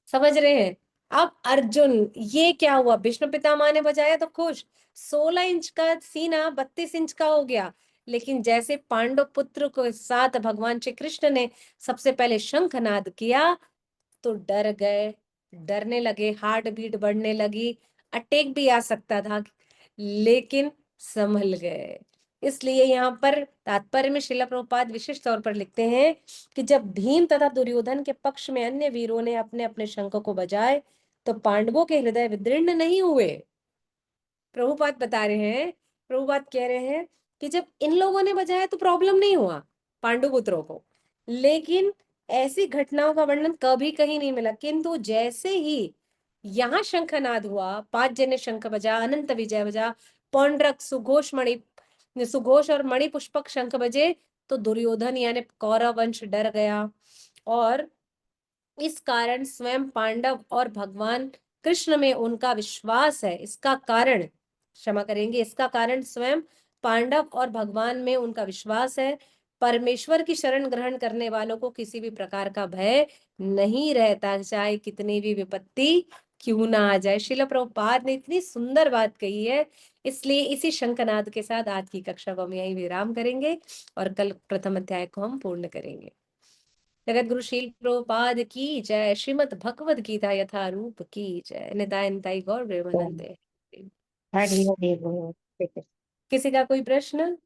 समझ रहे हैं? अब अर्जुन, ये क्या हुआ, भीष्म पितामह ने बजाया तो खुश, 16 इंच का सीना 32 इंच का हो गया। लेकिन जैसे पांडव पुत्र के साथ भगवान श्री कृष्ण ने सबसे पहले शंखनाद किया तो डर गए, डरने लगे, हार्ट बीट बढ़ने लगी, अटैक भी आ सकता था, लेकिन संभल गए। इसलिए यहाँ पर तात्पर्य में श्रील प्रभुपाद विशेष तौर पर लिखते हैं कि जब भीम तथा दुर्योधन के पक्ष में अन्य वीरों ने अपने अपने शंख को बजाए तो पांडवों के हृदय विदीर्ण नहीं हुए। प्रभुपाद बता रहे हैं, प्रभुपाद कह रहे हैं कि जब इन लोगों ने बजाया तो प्रॉब्लम नहीं हुआ पांडु पुत्रों को, लेकिन ऐसी घटनाओं का वर्णन कभी कहीं नहीं मिला। किंतु जैसे ही यहाँ शंखनाद हुआ, 5 जने शंख बजा, अनंत विजय बजा, पौंड्रक, सुघोष और मणि पुष्पक शंख बजे, तो दुर्योधन यानी कौरव वंश डर गया, और इस कारण स्वयं पांडव और भगवान कृष्ण में उनका विश्वास है, इसका कारण, क्षमा करेंगे, इसका कारण स्वयं पांडव और भगवान में उनका विश्वास है। परमेश्वर की शरण ग्रहण करने वालों को किसी भी प्रकार का भय नहीं रहता, चाहे कितनी भी विपत्ति क्यों ना आ जाए। श्रील प्रभुपाद ने इतनी सुंदर बात कही है, इसलिए इसी शंखनाद के साथ आज की कक्षा को हम यहीं विराम करेंगे और कल प्रथम अध्याय को हम पूर्ण करेंगे। जगत गुरु श्रील प्रभुपाद की जय। श्रीमद् भगवद गीता यथारूप की जय। निताय निताय गौर प्रेमानंदे। हरि हरि बोल। ठीक है। किसी का कोई प्रश्न?